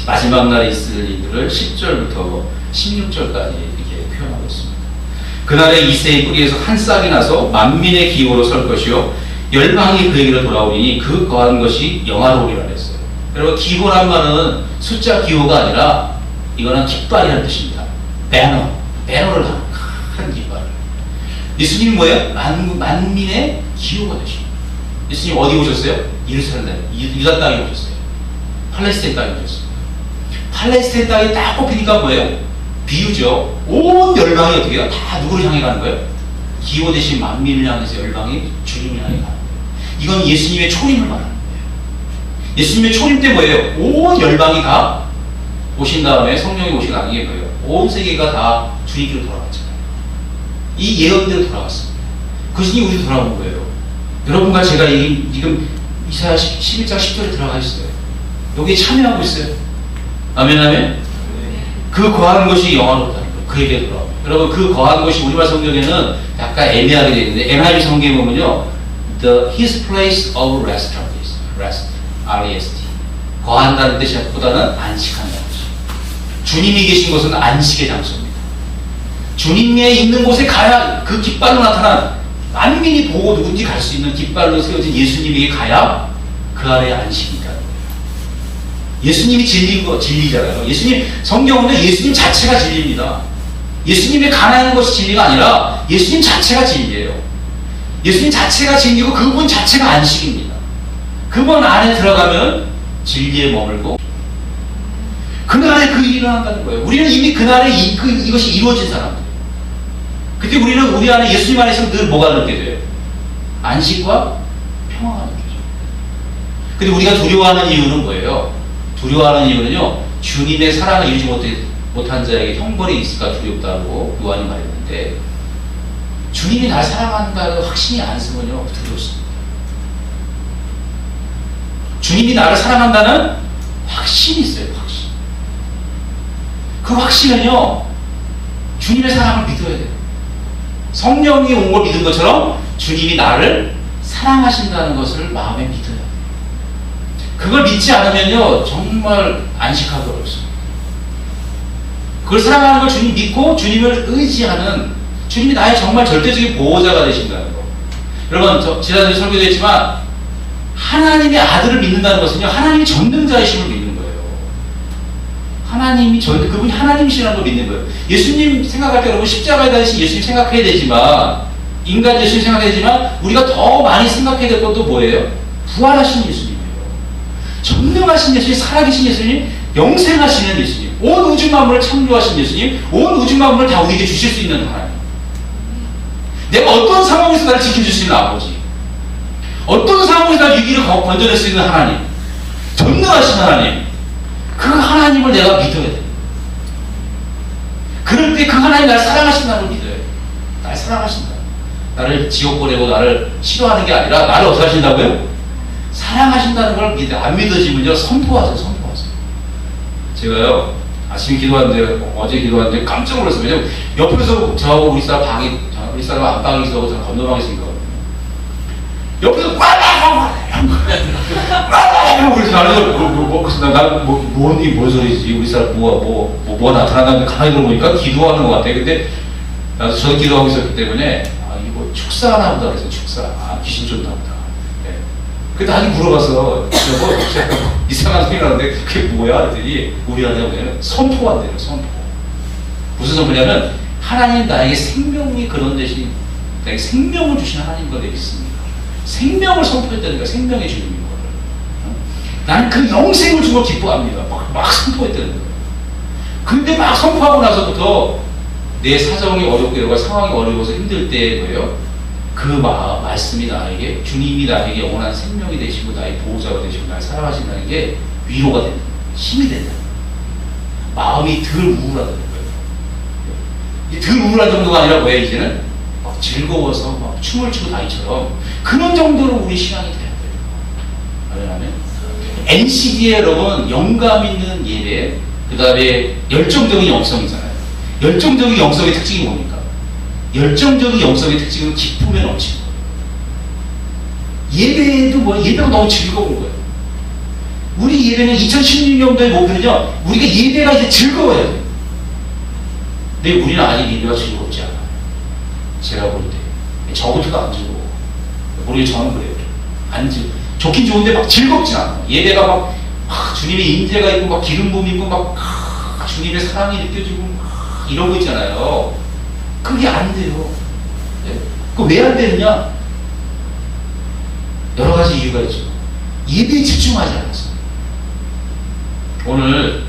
마지막 날에 있을 일들을 10절부터 16절까지 이렇게 표현하고 있습니다. 그날에 이새의 뿌리에서 한 싹이 나서 만민의 기호로 설 것이요 열방이 그에게로 돌아오리니 그 거한 것이 영화로우리라 했어요. 여러분, 기호란 말은 숫자 기호가 아니라 이거는 깃발이라는 뜻입니다. 배너를 한 깃발. 예수님이 뭐예요? 만민의 기호가 되십니다. 예수님 어디 오셨어요? 예루살렘, 유다 땅에 오셨어요. 팔레스타인 땅에 오셨어요. 팔레스타인 땅이 딱 뽑히니까 뭐예요? 비유죠. 온 열방이 어떻게 해요? 다 누구를 향해 가는 거예요? 기호 대신 만민을 향해서 열방이 주님을 향해 가는 거예요. 이건 예수님의 초림을 말하는 거예요. 예수님의 초림 때 뭐예요? 온 열방이 다 오신 다음에 성령이 오신 아니게 뭐예요? 온 세계가 다 주님께로 돌아갔잖아요. 이 예언대로 돌아갔습니다. 그것이 우리도 돌아온 거예요. 여러분과 제가 지금 이사야 11장 10절에 들어가 있어요. 여기에 참여하고 있어요. 아멘, 아멘. 그 거하는 것이 영화롭다는 거예요. 그에게 돌아옵니다. 여러분, 그 거하는 것이 우리말 성경에는 약간 애매하게 되어 있는데 NIV 성경에 보면요, His place of rest, R-E-S-T. 거한다는 뜻보다는 안식한다는 뜻이에요. 주님이 계신 곳은 안식의 장소입니다. 주님의 있는 곳에 가야 그 깃발로 나타난 만민이 보고 누군지 갈 수 있는 깃발로 세워진 예수님에게 가야 그 아래에 안식이 있다는 거예요. 예수님이 진리잖아요. 예수님, 성경은 예수님 자체가 진리입니다. 예수님의 가난한 것이 진리가 아니라 예수님 자체가 진리예요. 예수님 자체가 진리고 그분 자체가 안식입니다. 그분 안에 들어가면 진리에 머물고 그날에 그 일이 일어난다는 거예요. 우리는 이미 그날에 이것이 이루어진 사람들이에요. 그때 우리는 우리 안에 예수님 안에 있으면 늘 뭐가 느껴져요? 안식과 평화가 느껴져요. 근데 우리가 두려워하는 이유는 뭐예요? 두려워하는 이유는요, 주님의 사랑을 이루지 못한 자에게 형벌이 있을까 두렵다고 요한이 말했는데, 주님이 날 사랑한다는 확신이 안 쓰면요, 두렵습니다. 주님이 나를 사랑한다는 확신이 있어요, 확신. 그 확신은요, 주님의 사랑을 믿어야 돼요. 성령이 온 걸 믿은 것처럼 주님이 나를 사랑하신다는 것을 마음에 믿어야 돼요. 그걸 믿지 않으면요, 정말 안식하기 어렵습니다. 그걸 사랑하는 걸 주님 믿고 주님을 의지하는, 주님이 나의 정말 절대적인 보호자가 되신다는 거. 여러분, 지난주에 설교도 했지만, 하나님의 아들을 믿는다는 것은요, 하나님이 전능자이심을 믿는 거예요. 그분이 하나님이시라는 걸 믿는 거예요. 예수님 생각할 때 여러분, 십자가에 달리신 예수님 생각해야 되지만, 인간 예수님 생각해야 되지만, 우리가 더 많이 생각해야 될 것도 뭐예요? 부활하신 예수님이에요. 전능하신 예수님, 살아계신 예수님, 영생하시는 예수님, 온 우주 만물을 창조하신 예수님, 온 우주 만물을 다 우리에게 주실 수 있는 하나님. 내가 어떤 상황에서 나를 지켜줄 수 있는 아버지, 어떤 상황에서 나를 위기를 건져낼 수 있는 하나님, 전능하신 하나님, 그 하나님을 내가 믿어야 돼. 그럴 때 그 하나님이 나를 사랑하신다는 걸 믿어야 돼. 나를 사랑하신다. 나를 지옥 보내고 나를 싫어하는 게 아니라 나를 어떻게 하신다고요? 사랑하신다는 걸 믿어. 안 믿어지면요, 선포하세요. 제가요, 아침에 기도하는데, 어제 기도하는데 깜짝 놀랐어요. 왜냐면 옆에서 저하고 우리 사람 안방에 있어, 저는 건너방에 있으니까. 옆에서 그래서 나는 뭔 소리지? 우리 사람 뭐가 나타난다는데 가만히 들어보니까 기도하는 것 같아. 근데 나도 저도 기도하고 있었기 때문에, 이거 축사하나 보다 그래서 축사. 귀신 쫓나 보다. 네. 그때 아직 물어봤어. 이상한 소리 나는데 그게 뭐야? 그랬더니 우리 안에 보면 선포한대요. 선포. 무슨 선포냐면, 하나님 나에게 생명이 그런 대신 나에게 생명을 주신 하나님과 내게 있습니다. 생명을 선포했다니까, 생명의 주님인 거를. 나는 그 영생을 주고 기뻐합니다. 막 선포했다는 거예요. 근데 막 선포하고 나서부터 내 사정이 어렵고 상황이 어려워서 힘들 때 뭐예요? 그 말씀이 나에게, 주님이 나에게 영원한 생명이 되시고 나의 보호자가 되시고 나를 사랑하신다는 게 위로가 된다. 힘이 된다. 마음이 덜 우울하다는 거예요. 덜 우울한 정도가 아니라 뭐예요? 이제는 막 즐거워서 막 춤을 추고 다니처럼 그런 정도로 우리 신앙이 돼야 돼요. 왜냐하면 NCD에 여러분 영감 있는 예배, 그 다음에 열정적인 영성이잖아요. 열정적인 영성의 특징이 뭡니까? 열정적인 영성의 특징은 기쁨에 넘치는 거예요. 예배도 예배가 너무 즐거운 거예요. 우리 예배는 2016년도의 목표는요, 우리가 예배가 이제 즐거워야 돼요. 근데 우리는 아직 예배가 즐겁지 않아요. 제가 볼 때. 저부터도 안 즐거워. 우리 저는 그래요. 안 즐거워. 좋긴 좋은데 막 즐겁지 않아. 예배가 막 주님의 임재가 있고 막 기름 부음 있고 막 주님의 사랑이 느껴지고 막 이런 거 있잖아요. 그게 안 돼요. 네? 그 왜 안 되느냐? 여러 가지 이유가 있죠. 예배에 집중하지 않았어. 오늘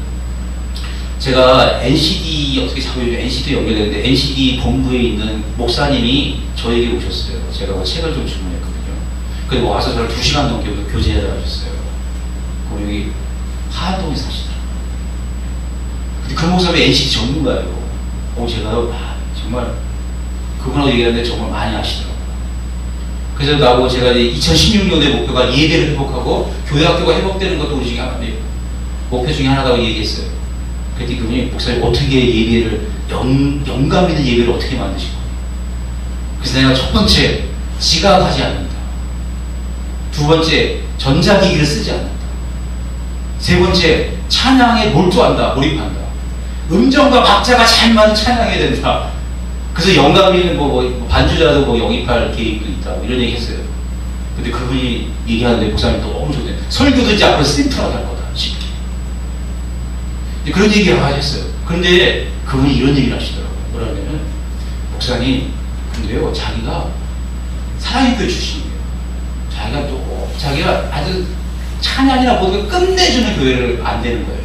제가 NCD 어떻게 자꾸 NCD 연결되는데, NCD 본부에 있는 목사님이 저에게 오셨어요. 제가 책을 좀 주문했거든요. 그리고 와서 저를 2시간 넘게 교제해달라고 하셨어요. 그리고 여기 하안동에 사시더라고요. 근데 그 목사님이 NCD 전문가예요. 제가 정말 그분하고 얘기하는데 정말 많이 아시더라고요. 그래서 나하고 제가 2016년의 목표가 예배를 회복하고 교회 학교가 회복되는 것도 우리 중에 하나인데, 목표 중에 하나라고 얘기했어요. 그랬더니 그분이, 목사님 어떻게 예배를, 영감 있는 예배를 어떻게 만드실 거예요? 그래서 내가 첫 번째, 지각하지 않는다. 두 번째, 전자기기를 쓰지 않는다. 세 번째, 찬양에 몰두한다, 몰입한다. 음정과 박자가 잘 맞는 찬양해야 된다. 그래서 영감 있는 반주자도 영입할 계획도 있다, 이런 얘기 했어요. 근데 그분이 얘기하는데 목사님 너무 좋네. 설교도 이제 앞으로 심플하게 할 거다, 쉽게. 그런 얘기를 하셨어요. 그런데 그분이 이런 얘기를 하시더라고요. 뭐라냐면, 목사님, 근데요, 자기가 사랑의 교회 출신이에요. 자기가 아주 찬양이나 모든 걸 끝내주는 교회를 안 되는 거예요.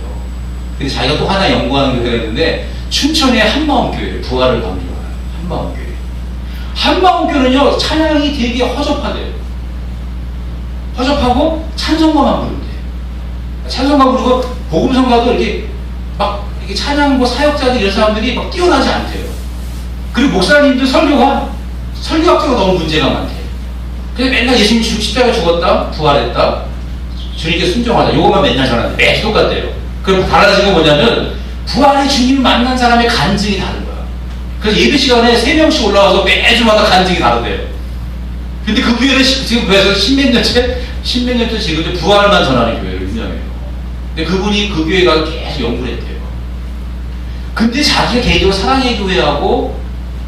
근데 자기가 또 하나 연구하는 교회가 있는데, 춘천의 한마음교회, 부활을 강조하는 한마음교회. 한마음교회는요, 찬양이 되게 허접하대요. 허접하고 찬송가만 부르면 돼요. 찬송가 부르고 복음성가도 이렇게 막 이렇게 찬양고 사역자들 이런 사람들이 막 뛰어나지 않대요. 그리고 목사님들 설교학자가 너무 문제가 많대요. 그래서 맨날 예수님 십자가에 죽었다, 부활했다, 주님께 순종하다. 요것만 맨날 전하는데 매주 똑같대요. 그럼 달라진 건 뭐냐면 부활의 주님을 만난 사람의 간증이 다른 거야. 그래서 예배 시간에 3명씩 올라와서 매주마다 간증이 다르대요. 근데 그 교회는 지금 그래서 십몇 년째 지금 부활만 전하는 교회로 유명해요. 근데 그분이 그 교회 가서 계속 연구를 했대요. 근데 자기가 개인적으로 사랑의 교회하고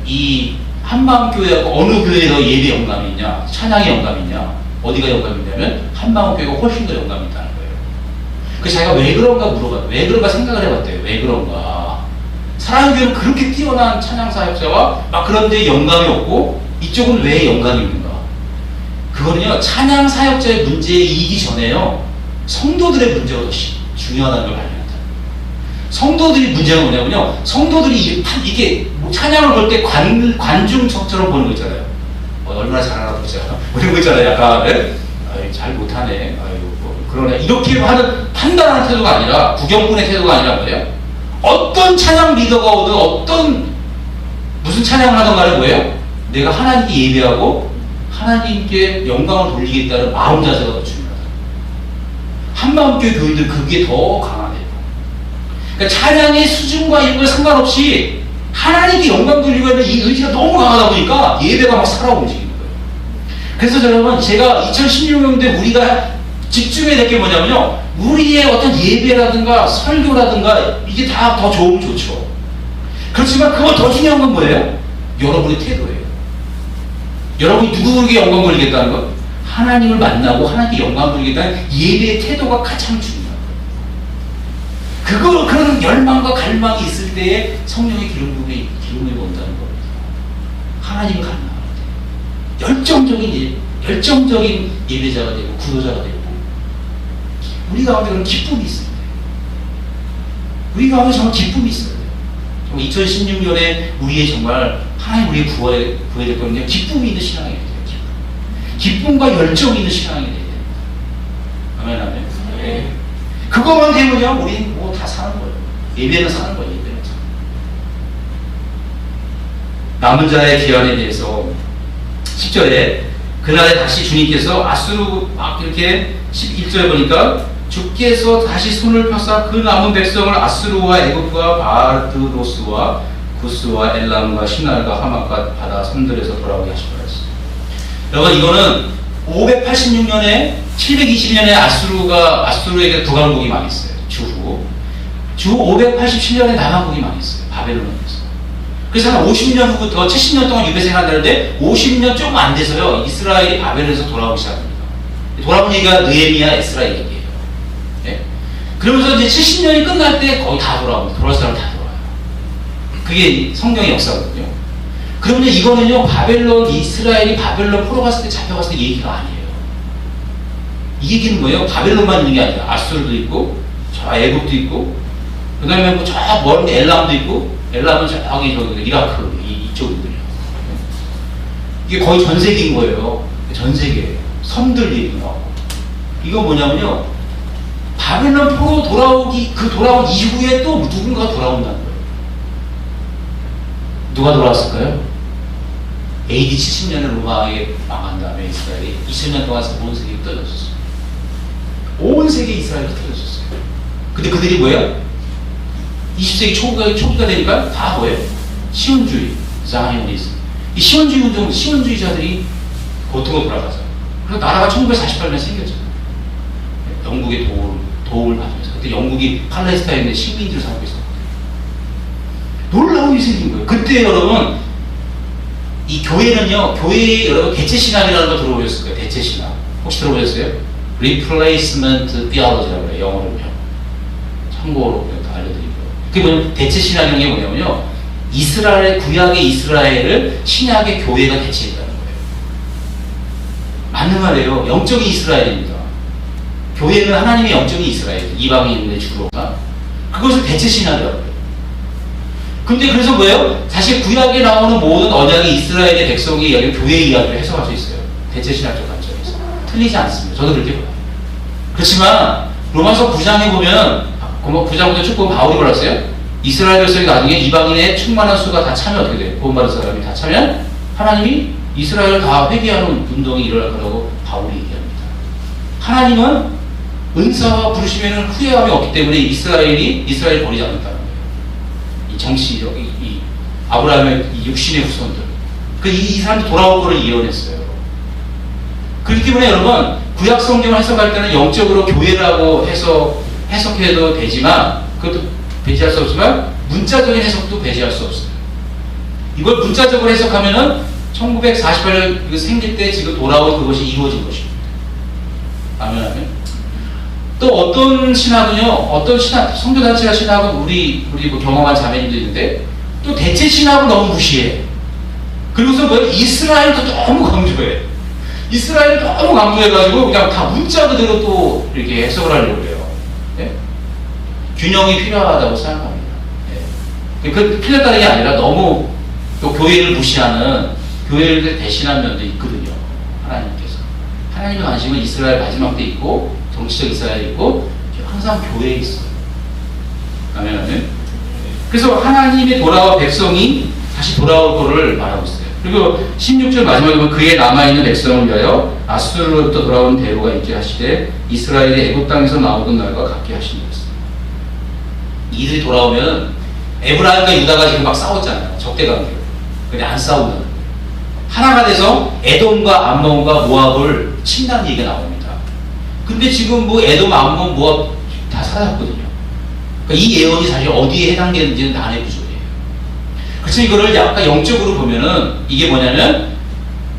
이 한마음교회하고 어느 교회에 더 예배 영감이 있냐, 찬양의 영감이 있냐, 어디가 영감이 있냐면 한마음교회가 훨씬 더 영감이 있다는 거예요. 그래서 자기가 왜 그런가 물어봐요. 왜 그런가 생각을 해봤대요. 왜 그런가. 사랑의 교회는 그렇게 뛰어난 찬양 사역자와 막 그런데 영감이 없고 이쪽은 왜 영감이 있는가. 그거는요, 찬양 사역자의 문제에 이기 전에요, 성도들의 문제가 더 중요하다는 걸 발견했다. 성도들이 문제가 뭐냐면요, 성도들이 이게 찬양을 볼 때 관중석처럼 보는 거 있잖아요. 얼마나 잘하나 보자. 보는 거 있잖아요. 약간, 잘 못하네. 아유, 그러네. 이렇게 하는 판단하는 태도가 아니라, 구경꾼의 태도가 아니라 뭐예요? 어떤 찬양 리더가 오든 무슨 찬양을 하든 간에 뭐예요? 내가 하나님께 예배하고 하나님께 영광을 돌리겠다는 마음 자세가 더 중요하다. 한마음교회 교인들 그게 더 강하네요. 그러니까 찬양의 수준과 이런 거 상관없이 하나님께 영광 돌리고 있는 이 의지가 너무 강하다 보니까 예배가 막 살아 움직이는 거예요. 그래서 여러분, 제가 2016년도에 우리가 집중해야 될 게 뭐냐면요, 우리의 어떤 예배라든가 설교라든가 이게 다 더 좋으면 좋죠. 그렇지만 그거 더 중요한 건 뭐예요? 여러분의 태도예요. 여러분이 누구에게 영광 돌리겠다는 것? 하나님을 만나고 하나님께 영광 돌리겠다는 예배의 태도가 가장 중요해요. 그런 열망과 갈망이 있을 때에 성령의 기름이 온다는 겁니다. 하나님을 갈망할 때 열정적인 예배자가 되고 구도자가 되고, 우리 가운데 그런 기쁨이 있어야 돼요. 우리 가운데 정말 기쁨이 있어야 돼요. 2016년에 우리의 정말 하나님 우리의 구해야 될 거는요, 기쁨이 있는 신앙이 돼요. 기쁨과 열정이 있는 신앙이 돼야 됩니다. 아멘, 아멘. 네. 그거만 되면요, 우리는 뭐 다 사는 거예요. 예배는 사는 거예요. 예배는. 남은 자의 기한에 대해서 10절에 그날에 다시 주님께서 아수르 막 이렇게 11절에 보니까 주께서 다시 손을 펴사 그 남은 백성을 아수르와 애굽과 바르드로스와 구스와 엘람과 시날과 하맛과 바다 섬들에서 돌아오게 하시고 그랬어요. 여러분, 이거는 586년에 720년에 아수르에게 두강국이 망했어요. 주 587년에 남한국이 망했어요. 바벨론에서. 그래서 한 50년 후부터 70년 동안 유배생활하는데 50년 좀 안 돼서요, 이스라엘이 바벨론에서 돌아오기 시작합니다. 돌아온 얘기가 느헤미야, 에스라 얘기예요. 네? 그러면서 이제 70년이 끝날 때 거의 다 돌아옵니다. 돌아올 사람 다 돌아와요. 그게 성경의 역사거든요. 그러면 이거는요, 이스라엘이 바벨론 포로 갔을 때 잡혀갔을 때 얘기가 아니에요. 이 얘기는 뭐예요? 바벨론만 있는 게 아니라 아수르도 있고, 저 애굽도 있고, 그 다음에 뭐 저 먼 엘람도 있고, 엘람은 저기 이라크 이쪽들이요. 이게 거의 전 세계인 거예요. 전 세계예요. 섬들 얘기가 나오고. 이거 뭐냐면요, 바벨론 포로 돌아온 이후에 또 누군가가 돌아온다는 거예요. 누가 돌아왔을까요? AD 70년에 로마에 망한 다음에 이스라엘이 2000년 동안 온 세계에 떠졌었어요. 온 세계에 이스라엘이 떠졌었어요. 근데 그들이 뭐예요? 20세기 초기가 되니까 다 뭐예요? 시온주의, 자이오니즘. 이 시온주의 운동, 시온주의자들이 고통을 돌아가죠. 그래서 나라가 1948년에 생겼죠. 영국의 도움을 받으면서. 그때 영국이 팔레스타인에 식민지를 삼고 있었거든요. 놀라운 일이 생긴 거예요. 그때 여러분, 이 교회는요, 교회에 여러분 대체신학이라는 거 들어보셨을 거예요. 대체신학. 혹시 들어보셨어요? Replacement Theology라고 그래요. 영어로요. 참고로 알려드리고요. 그게 뭐냐면 대체신학이라는 게 뭐냐면요, 구약의 이스라엘을 신약의 교회가 대체했다는 거예요. 맞는 말이에요. 영적인 이스라엘입니다. 교회는 하나님의 영적인 이스라엘, 이방인의 주로가. 그것을 대체신학이라고 해요. 근데 그래서 뭐예요? 사실 구약에 나오는 모든 언약이 이스라엘의 백성이 여기 교회 이야기를 해석할 수 있어요. 대체신학적 관점에서. 틀리지 않습니다. 저도 그렇게 봐요. 그렇지만 로마서 9장에 보면 9장부터 쭉 보면 바울이 뭐랬어요? 이스라엘 백성이 나중에 이방인의 충만한 수가 다 차면 어떻게 돼요? 구원받은 사람이 다 차면 하나님이 이스라엘을 다 회개하는 운동이 일어날 거라고 바울이 얘기합니다. 하나님은 은사와 부르심에는 후회함이 없기 때문에 이스라엘을 버리지 않는다는 거예요. 이 정치적, 이 아브라함의 이 육신의 후손들. 이 사람이 돌아올 거를 예언했어요. 그렇기 때문에 여러분, 구약 성경을 해석할 때는 영적으로 교회라고 해석해도 되지만, 그것도 배제할 수 없지만, 문자적인 해석도 배제할 수 없어요. 이걸 문자적으로 해석하면은 1948년 생길 때 지금 돌아온 그것이 이루어진 것입니다. 아멘, 아멘. 또 어떤 신학은요, 성교단체가 신학은 우리 뭐 경험한 자매님도 있는데, 또 대체 신학을 너무 무시해. 그리고서 이스라엘도 너무 강조해. 이스라엘을 너무 강조해가지고 그냥 다 문자 그대로 또 이렇게 해석을 하려고 해요. 예? 균형이 필요하다고 생각합니다. 예. 그 필요하다는 게 아니라 너무 또 교회를 무시하는, 교회를 대신한 면도 있거든요. 하나님께서. 하나님의 관심은 이스라엘 마지막 때 있고, 정치적 이스라엘이 있고, 항상 교회에 있어요. 아멘, 아멘. 그래서 하나님의 돌아와 백성이 다시 돌아올 거를 말하고 있어요. 그리고 16절 마지막에 보면 그의 남아있는 백성을 위하여 아수르로부터 돌아온 대로가 있게 하시되 이스라엘의 애굽 땅에서 나오던 날과 같게 하시니 그랬어요. 이들이 돌아오면 에브라임과 유다가 지금 막 싸웠잖아요. 적대관계로. 근데 안 싸우는 거예요. 하나가 돼서 에돔과 암몬과 모압을 친다는 얘기가 나옵니다. 근데 지금 뭐 에돔, 암몬, 모압 다 사라졌거든요. 그러니까 이 예언이 사실 어디에 해당되는지는 난해 부족해요. 그래서 이거를 약간 영적으로 보면은 이게 뭐냐면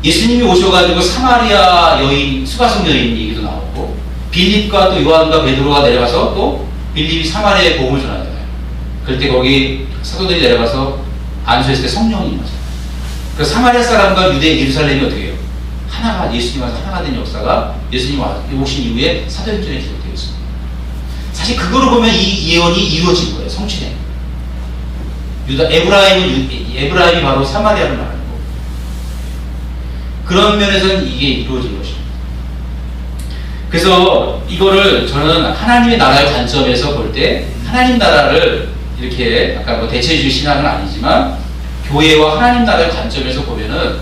예수님이 오셔가지고 사마리아 여인, 수가성 여인 얘기도 나오고 빌립과 또 요한과 베드로가 내려가서 또 빌립이 사마리아에 복음을 전하잖아요. 그럴 때 거기 사도들이 내려가서 안수했을 때 성령이 임하잖아요. 그래서 사마리아 사람과 유대 예루살렘이 어떻게 해요? 하나가, 예수님 와서 하나가 된 역사가 예수님 오신 이후에 사도행전에 기록되어 있습니다. 사실 그거로 보면 이 예언이 이루어진 거예요. 성취된. 에브라임이 바로 사마리아를 말하는 거고. 그런 면에서는 이게 이루어진 것입니다. 그래서 이거를 저는 하나님의 나라의 관점에서 볼 때 하나님 나라를 이렇게 아까 뭐 대체주의 신학은 아니지만 교회와 하나님 나라의 관점에서 보면은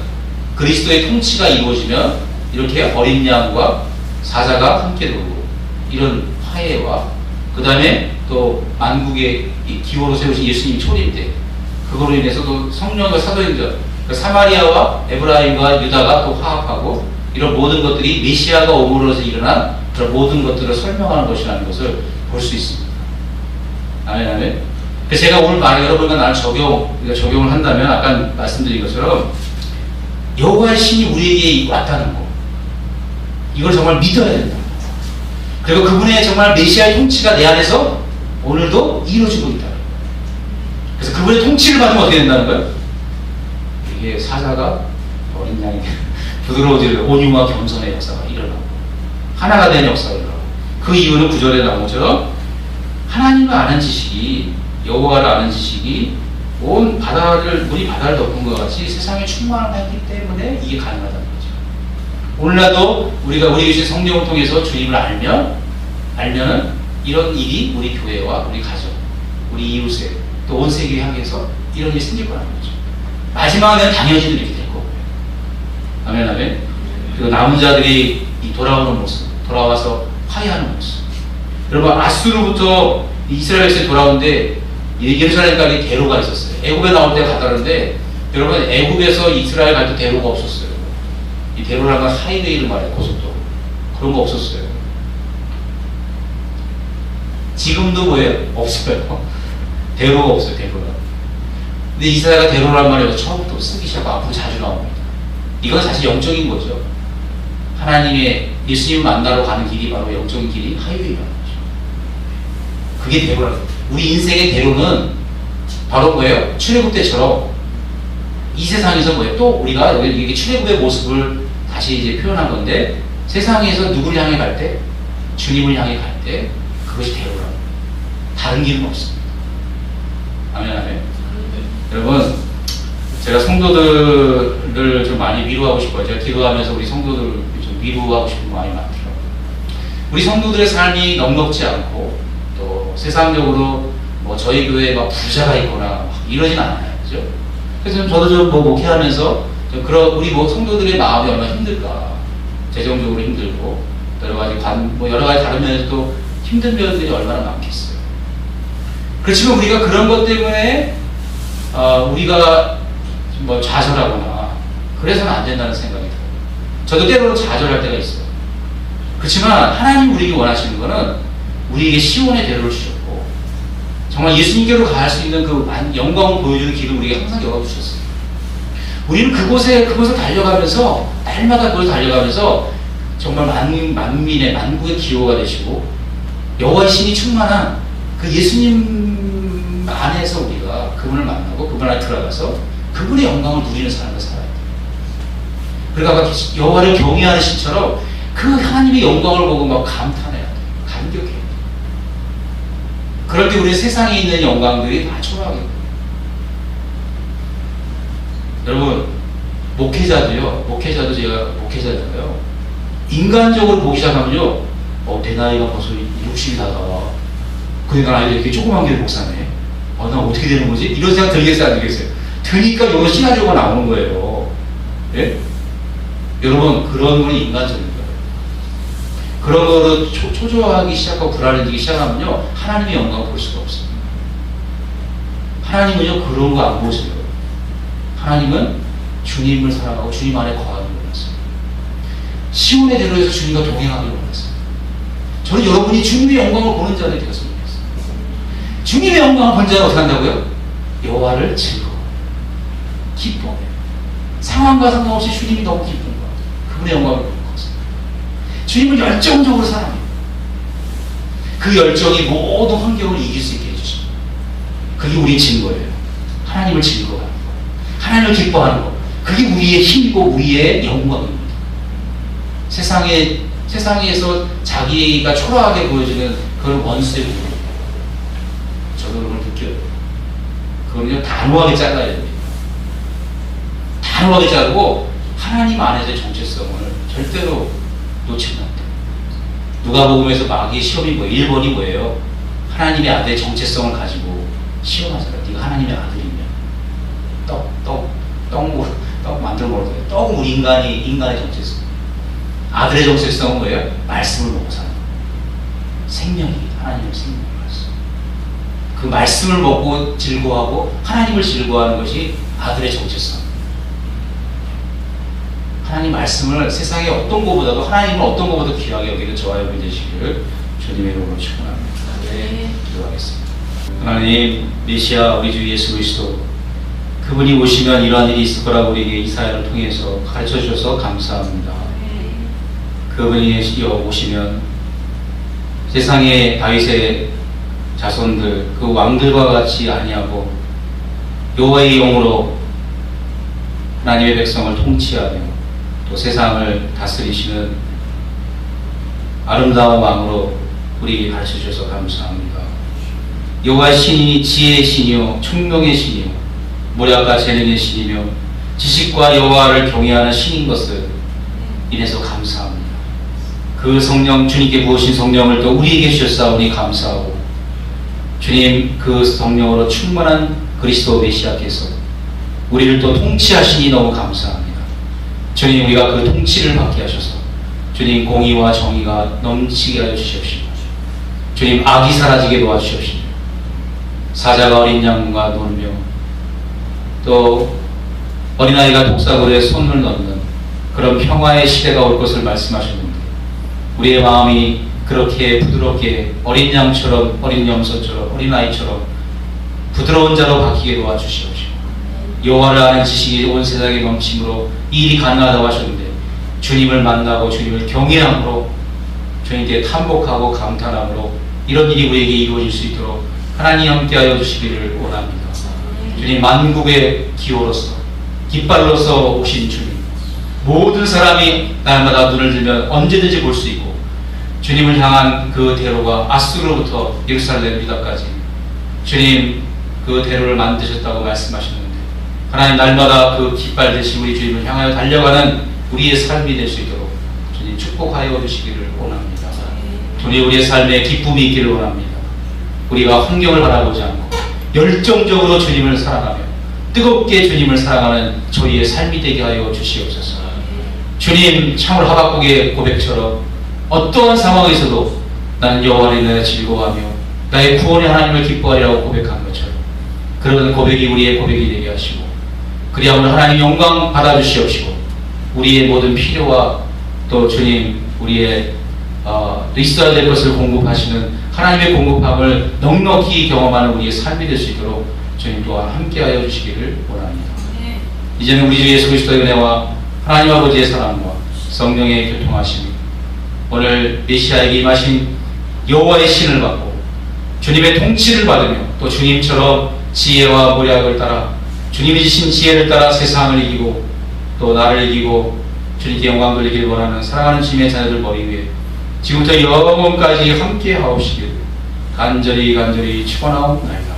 그리스도의 통치가 이루어지면 이렇게 어린 양과 사자가 함께 돌고 이런 화해와 그 다음에 또 만국의 기호로 세우신 예수님 초림 때 그거로 인해서 또 성령과 사도행전 사마리아와 에브라임과 유다가 또 화합하고 이런 모든 것들이 메시아가 오므로서 일어난 그런 모든 것들을 설명하는 것이라는 것을 볼 수 있습니다. 아멘, 아멘. 그래서 제가 오늘 여러분과 나를 적용을 한다면 아까 말씀드린 것처럼 여호와의 신이 우리에게 왔다는 거 이걸 정말 믿어야 된다. 그리고 그분의 정말 메시아의 통치가 내 안에서 오늘도 이루어지고 있다. 그래서 그분의 통치를 받으면 어떻게 된다는 거예요? 이게 사자가 어린 양이 부드러워지는 온유와 겸손의 역사가 일어나고 하나가 된 역사가 일어나고 그 이유는 9절에 나오죠. 하나님을 아는 지식이 여호와를 아는 지식이 온 바다를 물이 바다를 덮은 것 같이 세상에 충만하기 때문에 이게 가능하다는 거죠. 오늘날도 우리 주신 성령을 통해서 주님을 알면은 이런 일이 우리 교회와 우리 가정, 우리 이웃에 또 온 세계에 향해서 이런 일이 생길 거라는 거죠. 마지막에는 당연히 이렇게 될 거고요. 아멘, 아멘. 그리고 남은 자들이 이 돌아오는 모습, 돌아와서 화해하는 모습. 여러분 아수르부터 이스라엘 백성이 돌아오는데 예루살렘까지 대로가 있었어요. 애굽에 나올 때 갔다는데 여러분 애굽에서 이스라엘 갈 때 대로가 없었어요. 이 대로라는 건 하이웨이를 말해요. 고속도로. 그런 거 없었어요. 지금도 뭐예요? 없어요. 대로가 없어요. 대로가. 근데 이스라엘가 대로란 말이어서 처음부터 쓰기 시작하고 앞으로 자주 나옵니다. 이건 사실 영적인 거죠. 하나님의 예수님 만나러 가는 길이 바로 영적인 길이 하이웨이라는 거죠. 그게 대로라는 거죠. 우리 인생의 대로는 바로 뭐예요? 출애굽 때처럼 이 세상에서 뭐예요? 또 우리가 여기 이게 출애굽의 모습을 다시 이제 표현한 건데 세상에서 누구를 향해 갈 때? 주님을 향해 갈 때 그것이 대로라는 거예요. 다른 길은 없습니다. 아멘, 아멘. 네. 여러분 제가 성도들을 좀 많이 위로하고 싶어요. 제가 기도하면서 우리 성도들을 좀 위로하고 싶은 마음이 많더라고요. 우리 성도들의 삶이 넉넉지 않고 또 세상적으로 뭐 저희 교회에 막 부자가 있거나 막 이러진 않아요. 그죠? 그래서 저도 좀 뭐 목회하면서 그런 우리 뭐 성도들의 마음이 얼마나 힘들까. 재정적으로 힘들고 여러 가지 여러 가지 다른 면에서도 힘든 면들이 얼마나 많겠어요. 그렇지만 우리가 그런 것 때문에 우리가 뭐 좌절하거나 그래서는 안 된다는 생각이 들어요. 저도 때로는 좌절할 때가 있어요. 그렇지만 하나님 우리에게 원하시는 것은 우리에게 시온의 대로를 주셨고 정말 예수님께로 갈 수 있는 그 영광을 보여주는 길을 우리에게 항상 열어주셨어요. 우리는 그곳을 달려가면서 날마다 그걸 달려가면서 정말 만민의 만국의 기호가 되시고 여호와의 신이 충만한 그 예수님 안에서 우리가 그분을 만나고 그분 안에 들어가서 그분의 영광을 누리는 삶을 살아야 돼요. 그러니까 여호와를 경외하는 신처럼 그 하나님의 영광을 보고 막 감탄해야 돼요. 감격해야 돼요. 그럴 때 우리 세상에 있는 영광들이 다 초라하게 돼요. 여러분, 목회자도 제가 목회자잖아요. 인간적으로 보기 시작하면요, 내 나이가 벌써 60이 다가와. 그러니까 아이들 이렇게 조그만 게 목사네. 나 어떻게 되는 거지? 이런 생각 들겠어요, 안 들겠어요? 드니까 여러 시나리오가 나오는 거예요. 예? 여러분, 그런 건 인간적인 거예요. 그런 거로 초조하기 시작하고 불안해지기 시작하면요, 하나님의 영광을 볼 수가 없어요. 하나님은요, 그런 거 안 보세요. 하나님은 주님을 사랑하고 주님 안에 거하기를 원하세요. 시온의 대로에서 주님과 동행하기를 원하세요. 저는 여러분이 주님의 영광을 보는 자들이 되었으면 좋겠어요. 주님의 영광을 본 자는 어떻게 한다고요? 여호와를 즐거워, 기뻐해. 상황과 상관없이 주님이 너무 기쁜 거야. 그분의 영광을 보는 것은 주님을 열정적으로 사랑해요. 그 열정이 모든 환경을 이길 수 있게 해주시고, 그게 우리의 증거예요. 하나님을 즐거워하는 거, 하나님을 기뻐하는 거, 그게 우리의 힘이고 우리의 영광입니다. 세상에서 자기가 초라하게 보여주는 그런 원수의 부분입니다. 저도 그걸 느껴요. 그거는요, 단호하게 잘라야 됩니다. 단호하게 자르고 하나님 안에서의 정체성을 절대로 놓치면 안 돼요. 누가복음에서 마귀의 시험이 뭐예요? 1번이 뭐예요? 하나님의 아들의 정체성을 가지고 시험하잖아. 네가 하나님의 아들이면 떡 만들어 먹어도 돼요. 떡은 우리 인간의 정체성. 아들의 정체성은 뭐예요? 말씀을 먹고 사는 거예요. 생명이 하나님의 생명을 말씀. 그 말씀을 먹고 즐거워하고 하나님을 즐거워하는 것이 아들의 정체성. 하나님 말씀을 세상의 어떤 것보다도, 하나님을 어떤 것보다도 귀하게 여기는 저와 여러분 되시기를 주님의 이름으로 축원합니다. 네, 기도하겠습니다. 하나님, 메시아 우리 주 예수 그리스도, 그분이 오시면 이러한 일이 있을 거라고 우리에게 이사야를 통해서 가르쳐 주셔서 감사합니다. 그분이 오시면 세상의 다윗의 자손들, 그 왕들과 같이 아니하고 여호와의 영으로 하나님의 백성을 통치하며 또 세상을 다스리시는 아름다운 왕으로 우리에게 가르쳐 주셔서 감사합니다. 여호와의 신이 지혜의 신이요 총명의 신이요 모략과 재능의 신이며 지식과 여호와를 경외하는 신인 것을 인해서 감사합니다. 그 성령, 주님께 부으신 성령을 또 우리에게 주셨사오니 감사하고, 주님 그 성령으로 충만한 그리스도 메시아께서 우리를 또 통치하시니 너무 감사합니다. 주님, 우리가 그 통치를 받게 하셔서 주님 공의와 정의가 넘치게 하여 주시옵시고, 주님 악이 사라지게 도와주시옵시고, 사자가 어린 양과 놀며 또 어린아이가 독사고리에 손을 넣는 그런 평화의 시대가 올 것을 말씀하셨는데, 우리의 마음이 그렇게 부드럽게 어린 양처럼, 어린 염소처럼, 어린아이처럼 부드러운 자로 바뀌게 도와주시옵시고, 여호와를 아는 지식이 온 세상에 넘침으로 이 일이 가능하다고 하셨는데, 주님을 만나고 주님을 경외함으로, 주님께 탄복하고 감탄함으로 이런 일이 우리에게 이루어질 수 있도록 하나님 함께하여 주시기를 원합니다. 주님, 만국의 기호로서 깃발로서 오신 주님, 모든 사람이 날마다 눈을 들면 언제든지 볼 수 있고, 주님을 향한 그 대로가 아수르로부터 예루살렘 유다까지 주님 그 대로를 만드셨다고 말씀하셨는데, 하나님 날마다 그 깃발 대신 우리 주님을 향하여 달려가는 우리의 삶이 될 수 있도록 주님 주님 축복하여 주시기를 원합니다. 주님 우리의 삶에 기쁨이 있기를 원합니다. 우리가 환경을 바라보지 않고 열정적으로 주님을 사랑하며 뜨겁게 주님을 사랑하는 저희의 삶이 되게 하여 주시옵소서. 주님 참을 하박국의 고백처럼 어떠한 상황에서도 나는 여호와 안에 내가 즐거워하며 나의 구원의 하나님을 기뻐하리라고 고백한 것처럼 그런 고백이 우리의 고백이 되게 하시고 그리하 오늘 하나님 영광 받아주시옵시고 우리의 모든 필요와 또 주님 우리의 또 있어야 될 것을 공급하시는 하나님의 공급함을 넉넉히 경험하는 우리의 삶이 될 수 있도록 주님 또한 함께하여 주시기를 원합니다. 이제는 우리 주 예수 그리스도의 은혜와 하나님 아버지의 사랑과 성령의 교통하심이 오늘 메시아에게 임하신 여호와의 신을 받고 주님의 통치를 받으며 또 주님처럼 지혜와 모략을 따라 주님이 주신 지혜를 따라 세상을 이기고 또 나를 이기고 주님께 영광 돌리기를 원하는 사랑하는 주님의 자녀들 머리 위에 지금부터 영원까지 함께 하옵시길 간절히 축원하옵나이다.